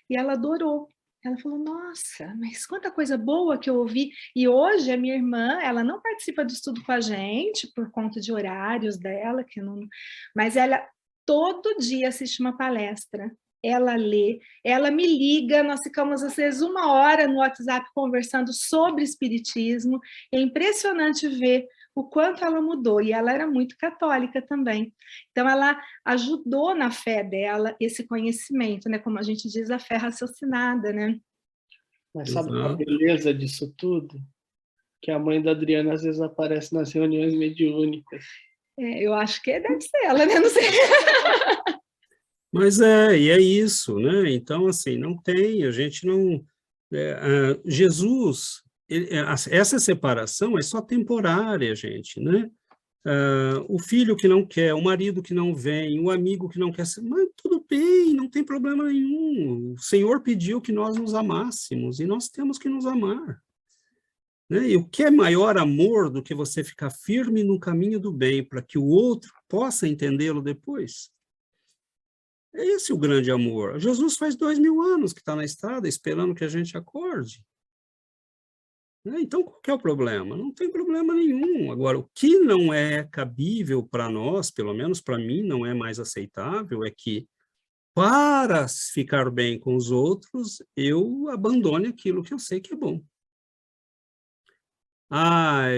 E ela adorou. Ela falou, nossa, mas quanta coisa boa que eu ouvi. E hoje a minha irmã, ela não participa do estudo com a gente, por conta de horários dela, que não... mas ela todo dia assiste uma palestra. Ela lê, ela me liga, nós ficamos às vezes 1 hora no WhatsApp conversando sobre espiritismo. É impressionante ver o quanto ela mudou, e ela era muito católica também. Então, ela ajudou na fé dela esse conhecimento, né? Como a gente diz, a fé raciocinada, né?
Mas sabe a beleza disso tudo? Que a mãe da Adriana às vezes aparece nas reuniões mediúnicas.
Eu acho que deve ser ela, né? Não sei.
Mas e é isso, né? Então, assim, não tem, a gente não... Jesus, essa separação é só temporária, gente, né? O filho que não quer, o marido que não vem, o amigo que não quer, mas tudo bem, não tem problema nenhum. O Senhor pediu que nós nos amássemos e nós temos que nos amar. Né? E o que é maior amor do que você ficar firme no caminho do bem para que o outro possa entendê-lo depois? É esse o grande amor. Jesus faz 2000 anos que está na estrada esperando que a gente acorde. Então, qual que é o problema? Não tem problema nenhum. Agora, o que não é cabível para nós, pelo menos para mim, não é mais aceitável, é que, para ficar bem com os outros, eu abandone aquilo que eu sei que é bom.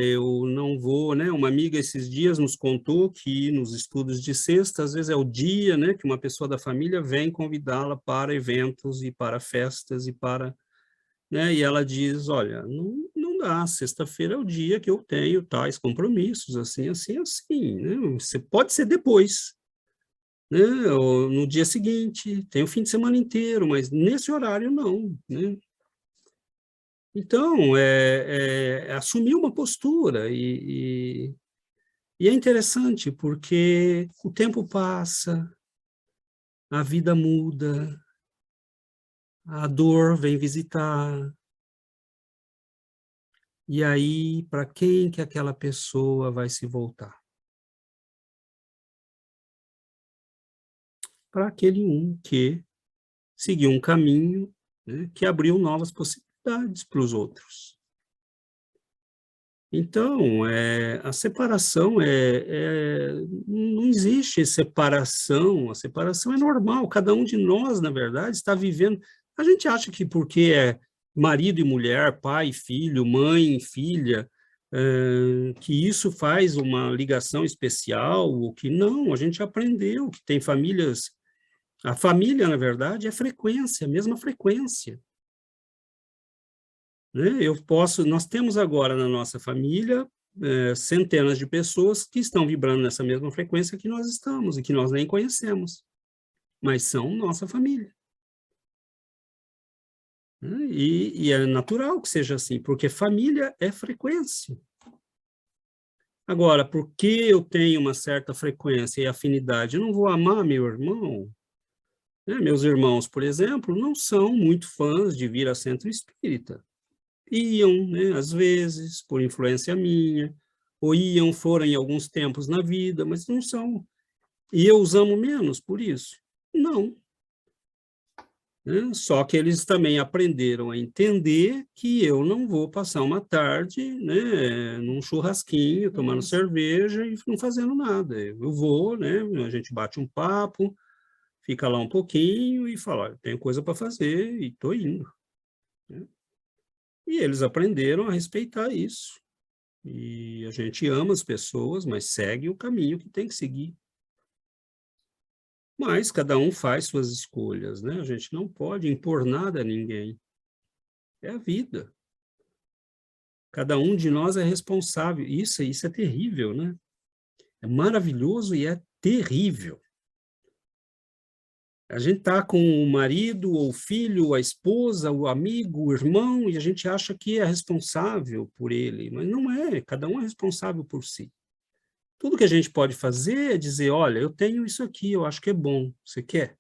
Eu não vou, né? Uma amiga esses dias nos contou que nos estudos de sexta, às vezes é o dia, né, que uma pessoa da família vem convidá-la para eventos e para festas e para... Né? E ela diz, olha, não dá, sexta-feira é o dia que eu tenho tais compromissos, assim, assim, assim, né? Você pode ser depois, né? Ou no dia seguinte, tem o fim de semana inteiro, mas nesse horário não, né? Então, assumir uma postura e é interessante porque o tempo passa, a vida muda, a dor vem visitar. E aí, para quem que aquela pessoa vai se voltar? Para aquele um que seguiu um caminho, né, que abriu novas possibilidades para os outros. Então, a separação não existe separação, a separação é normal, cada um de nós, na verdade, está vivendo... A gente acha que porque é marido e mulher, pai e filho, mãe e filha, que isso faz uma ligação especial, ou que não, a gente aprendeu que tem famílias... A família, na verdade, é frequência, a mesma frequência. Né? Nós temos agora na nossa família centenas de pessoas que estão vibrando nessa mesma frequência que nós estamos e que nós nem conhecemos, mas são nossa família. Né? E é natural que seja assim, porque família é frequência. Agora, porque eu tenho uma certa frequência e afinidade, eu não vou amar meu irmão? Né? Meus irmãos, por exemplo, não são muito fãs de vir a centro espírita. Iam, né, às vezes, por influência minha, ou foram em alguns tempos na vida, mas não são. E eu os amo menos por isso? Não. Né? Só que eles também aprenderam a entender que eu não vou passar uma tarde, né, num churrasquinho, tomando cerveja e não fazendo nada. Eu vou, né, a gente bate um papo, fica lá um pouquinho e fala, olha, tenho coisa para fazer e estou indo. Né? E eles aprenderam a respeitar isso. E a gente ama as pessoas, mas segue o caminho que tem que seguir. Mas cada um faz suas escolhas, né? A gente não pode impor nada a ninguém. É a vida. Cada um de nós é responsável. Isso é terrível, né? É maravilhoso e é terrível. A gente está com o marido, ou o filho, a esposa, o amigo, o irmão, e a gente acha que é responsável por ele, mas não é, cada um é responsável por si. Tudo que a gente pode fazer é dizer, olha, eu tenho isso aqui, eu acho que é bom, você quer?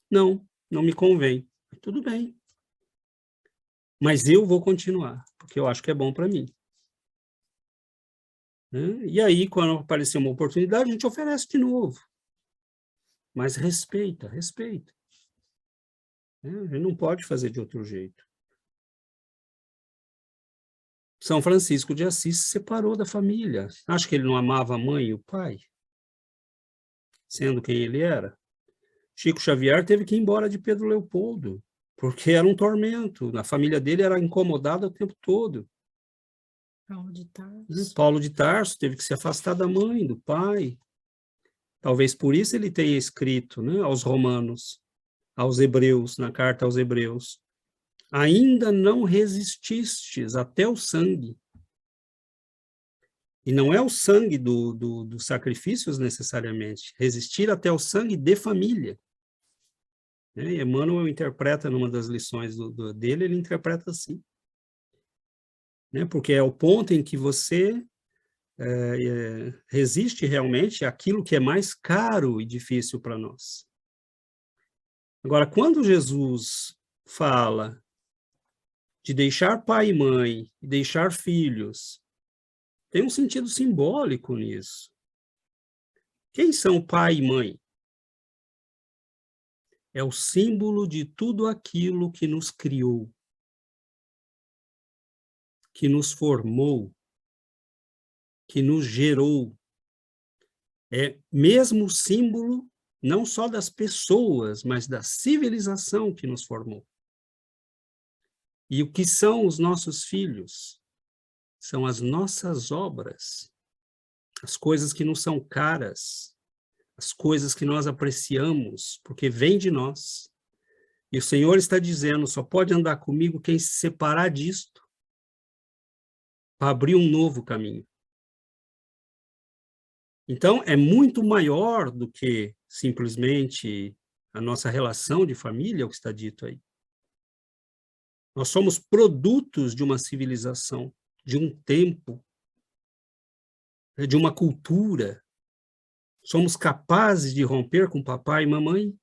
Não, não me convém. Tudo bem. Mas eu vou continuar, porque eu acho que é bom para mim. Né? E aí, quando aparecer uma oportunidade, a gente oferece de novo. Mas respeita. Né? A gente não pode fazer de outro jeito. São Francisco de Assis se separou da família. Acho que ele não amava a mãe e o pai, sendo quem ele era. Chico Xavier teve que ir embora de Pedro Leopoldo, porque era um tormento. A família dele era incomodada o tempo todo. Paulo de Tarso teve que se afastar da mãe, do pai. Talvez por isso ele tenha escrito, né, aos romanos, aos hebreus, na carta aos hebreus, ainda não resististes até o sangue. E não é o sangue dos sacrifícios necessariamente, resistir até o sangue de família. Né? Emmanuel interpreta numa das lições dele, ele interpreta assim. Né? Porque é o ponto em que você resiste realmente àquilo que é mais caro e difícil para nós. Agora, quando Jesus fala de deixar pai e mãe, e deixar filhos, tem um sentido simbólico nisso. Quem são pai e mãe? É o símbolo de tudo aquilo que nos criou, que nos formou, que nos gerou. É mesmo o símbolo não só das pessoas, mas da civilização que nos formou. E o que são os nossos filhos? São as nossas obras, as coisas que nos são caras, as coisas que nós apreciamos, porque vêm de nós. E o Senhor está dizendo, só pode andar comigo quem se separar disto, para abrir um novo caminho. Então, é muito maior do que simplesmente a nossa relação de família, o que está dito aí. Nós somos produtos de uma civilização, de um tempo, de uma cultura. Somos capazes de romper com papai e mamãe?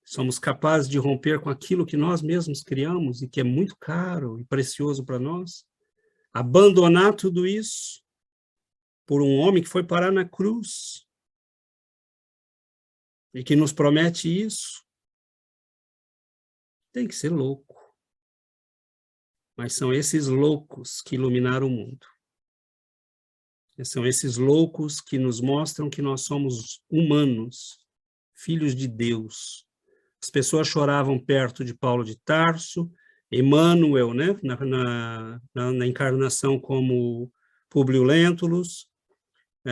Somos capazes de romper com aquilo que nós mesmos criamos e que é muito caro e precioso para nós? Abandonar tudo isso por um homem que foi parar na cruz e que nos promete isso? Tem que ser louco. Mas são esses loucos que iluminaram o mundo. São esses loucos que nos mostram que nós somos humanos, filhos de Deus. As pessoas choravam perto de Paulo de Tarso, Emmanuel, né, na encarnação como Públio Lentulus,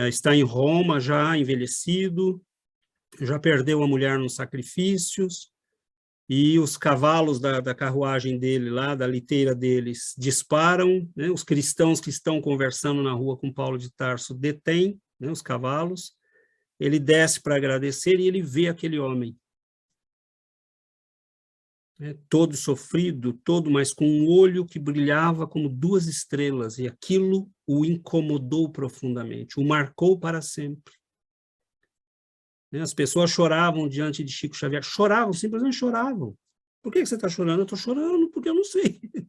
está em Roma já envelhecido, já perdeu a mulher nos sacrifícios, e os cavalos da carruagem dele lá, da liteira deles, disparam, né? Os cristãos que estão conversando na rua com Paulo de Tarso detêm, né, os cavalos, ele desce para agradecer e ele vê aquele homem, né, todo sofrido, todo, mas com um olho que brilhava como duas estrelas, e aquilo o incomodou profundamente, o marcou para sempre. As pessoas choravam diante de Chico Xavier, choravam, simplesmente choravam. Por que você está chorando? Eu estou chorando porque eu não sei. Eu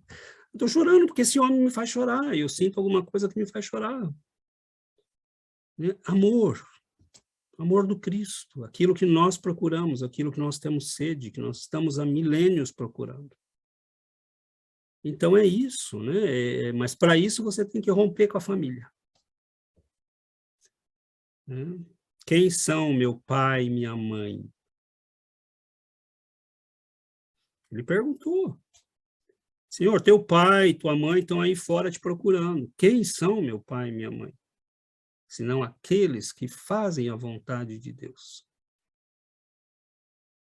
estou chorando porque esse homem me faz chorar, e eu sinto alguma coisa que me faz chorar. Amor, amor do Cristo, aquilo que nós procuramos, aquilo que nós temos sede, que nós estamos há milênios procurando. Então é isso, né? Mas para isso você tem que romper com a família. Quem são meu pai e minha mãe? Ele perguntou. Senhor, teu pai e tua mãe estão aí fora te procurando. Quem são meu pai e minha mãe? Senão aqueles que fazem a vontade de Deus.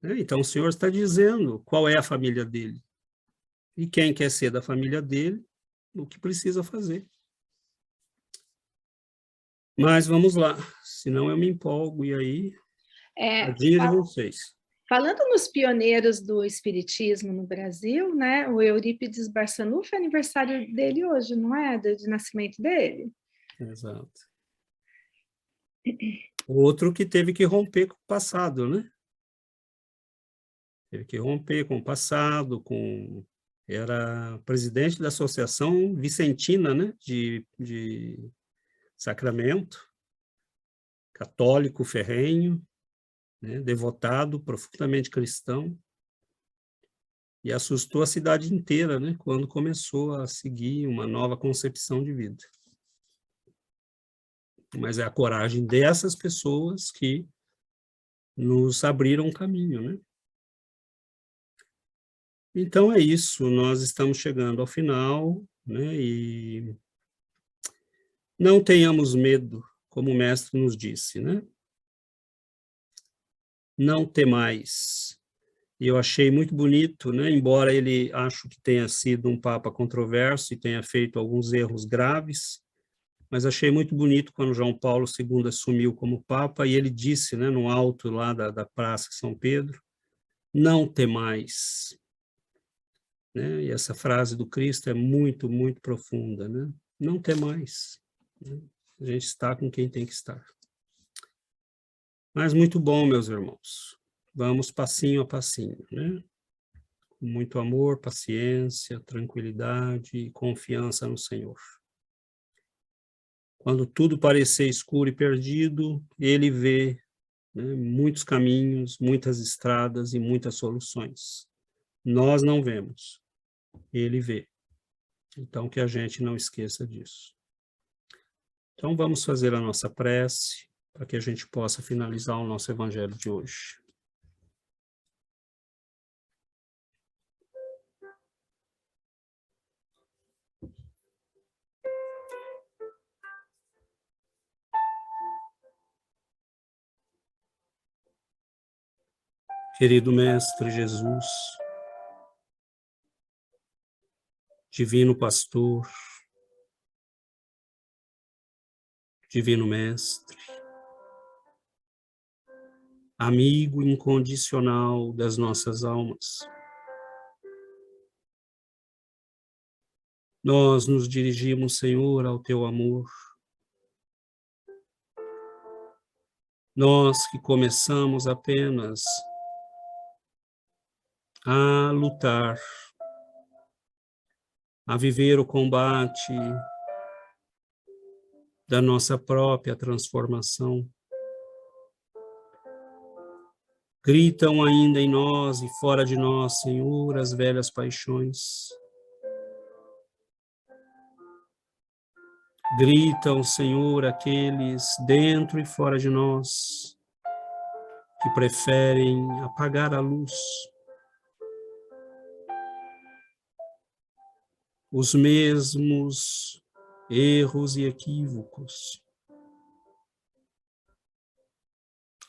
Então o Senhor está dizendo qual é a família dele. E quem quer ser da família dele, o que precisa fazer. Mas vamos lá, senão eu me empolgo, e aí, tadinha de vocês.
Falando nos pioneiros do espiritismo no Brasil, né, o Eurípides Barçanufo é aniversário dele hoje, não é? De nascimento dele.
Exato. Outro que teve que romper com o passado, né? Teve que romper com o passado, era presidente da Associação Vicentina, né, de Sacramento, católico ferrenho, né, devotado, profundamente cristão, e assustou a cidade inteira, né, quando começou a seguir uma nova concepção de vida. Mas é a coragem dessas pessoas que nos abriram um caminho, né? Então é isso, nós estamos chegando ao final, né, e não tenhamos medo, como o mestre nos disse, né? Não temais. E eu achei muito bonito, né, embora ele acho que tenha sido um papa controverso e tenha feito alguns erros graves, mas achei muito bonito quando João Paulo II assumiu como papa e ele disse, né, no alto lá da Praça São Pedro, não temais. Né? E essa frase do Cristo é muito, muito profunda, né? Não temais. Né? A gente está com quem tem que estar. Mas muito bom, meus irmãos. Vamos passinho a passinho, né? Com muito amor, paciência, tranquilidade e confiança no Senhor. Quando tudo parecer escuro e perdido, Ele vê, né, muitos caminhos, muitas estradas e muitas soluções. Nós não vemos, Ele vê. Então, que a gente não esqueça disso. Então, vamos fazer a nossa prece para que a gente possa finalizar o nosso evangelho de hoje. Querido Mestre Jesus, Divino Pastor, Divino Mestre, amigo incondicional das nossas almas, nós nos dirigimos, Senhor, ao Teu amor. Nós que começamos apenas a lutar, a viver o combate da nossa própria transformação. Gritam ainda em nós e fora de nós, Senhor, as velhas paixões. Gritam, Senhor, aqueles dentro e fora de nós que preferem apagar a luz. Os mesmos erros e equívocos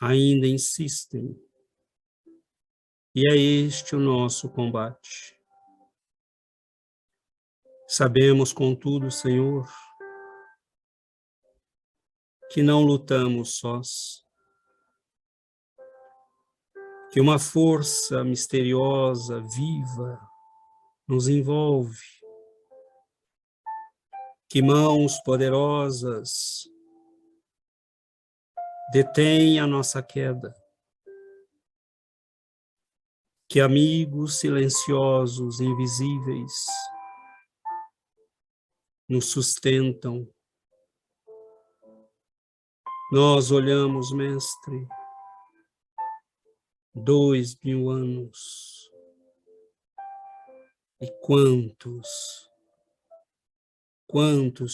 ainda insistem. E é este o nosso combate. Sabemos, contudo, Senhor, que não lutamos sós, que uma força misteriosa, viva, nos envolve, que mãos poderosas detêm a nossa queda, que amigos silenciosos, invisíveis, nos sustentam. Nós olhamos, Mestre, 2000 anos, e quantos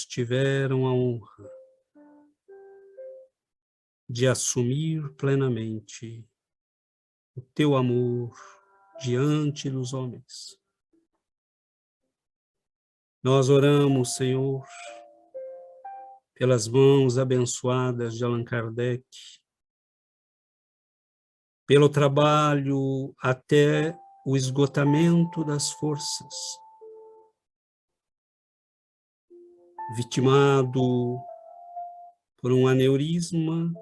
tiveram a honra de assumir plenamente o Teu amor diante dos homens. Nós oramos, Senhor, pelas mãos abençoadas de Allan Kardec, pelo trabalho até o esgotamento das forças, vitimado por um aneurisma,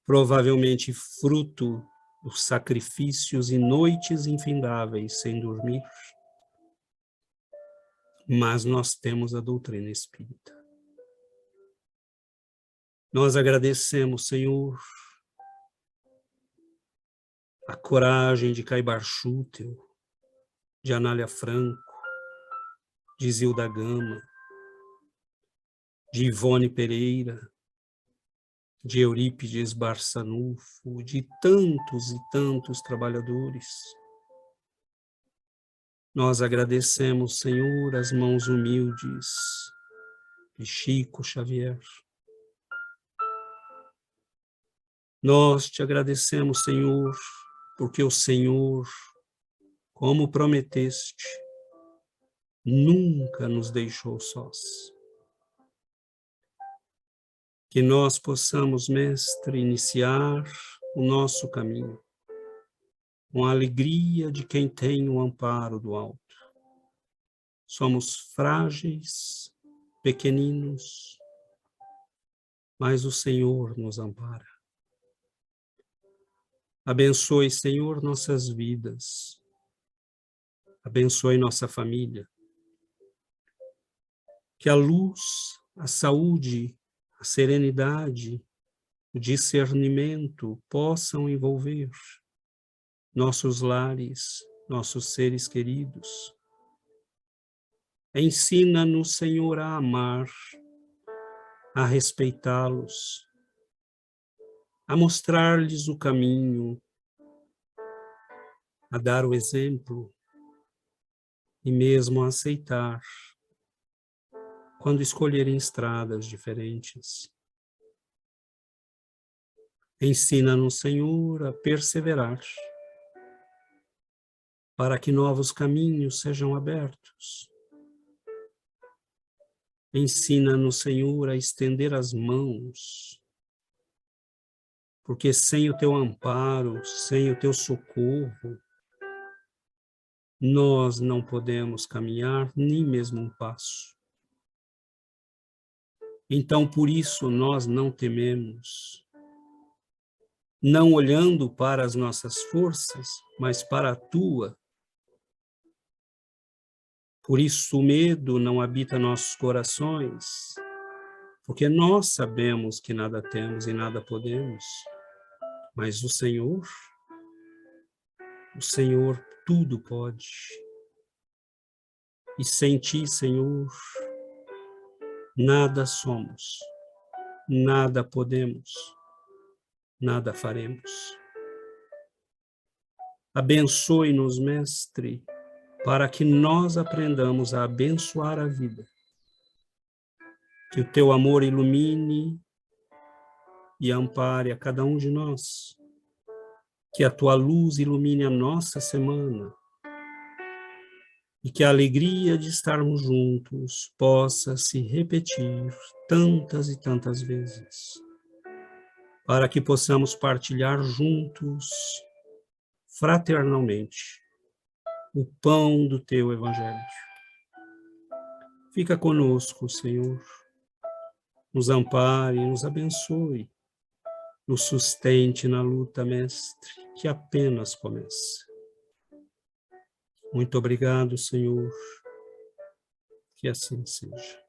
provavelmente fruto dos sacrifícios e noites infindáveis sem dormir. Mas nós temos a doutrina espírita. Nós agradecemos, Senhor, a coragem de Caibar Schutel, de Anália Franco, de Zilda Gama, de Ivone Pereira, de Eurípides Barçanufo, de tantos e tantos trabalhadores. Nós agradecemos, Senhor, as mãos humildes de Chico Xavier. Nós te agradecemos, Senhor, porque o Senhor, como prometeste, nunca nos deixou sós. Que nós possamos, Mestre, iniciar o nosso caminho com a alegria de quem tem o amparo do alto. Somos frágeis, pequeninos, mas o Senhor nos ampara. Abençoe, Senhor, nossas vidas. Abençoe nossa família. Que a luz, a saúde, a serenidade, o discernimento possam envolver nossos lares, nossos seres queridos. Ensina-nos, Senhor, a amar, a respeitá-los, a mostrar-lhes o caminho, a dar o exemplo e mesmo a aceitar quando escolherem estradas diferentes. Ensina-nos, Senhor, a perseverar para que novos caminhos sejam abertos. Ensina-nos, Senhor, a estender as mãos, porque sem o teu amparo, sem o teu socorro, nós não podemos caminhar nem mesmo um passo. Então, por isso, nós não tememos, não olhando para as nossas forças, mas para a tua. Por isso o medo não habita nossos corações, porque nós sabemos que nada temos e nada podemos, mas o Senhor tudo pode. E sem ti, Senhor, nada somos, nada podemos, nada faremos. Abençoe-nos, Mestre, para que nós aprendamos a abençoar a vida. Que o teu amor ilumine e ampare a cada um de nós. Que a tua luz ilumine a nossa semana. E que a alegria de estarmos juntos possa se repetir tantas e tantas vezes, para que possamos partilhar juntos, fraternalmente, o pão do teu evangelho. Fica conosco, Senhor, nos ampare, nos abençoe, nos sustente na luta, Mestre, que apenas começa. Muito obrigado, Senhor, que assim seja.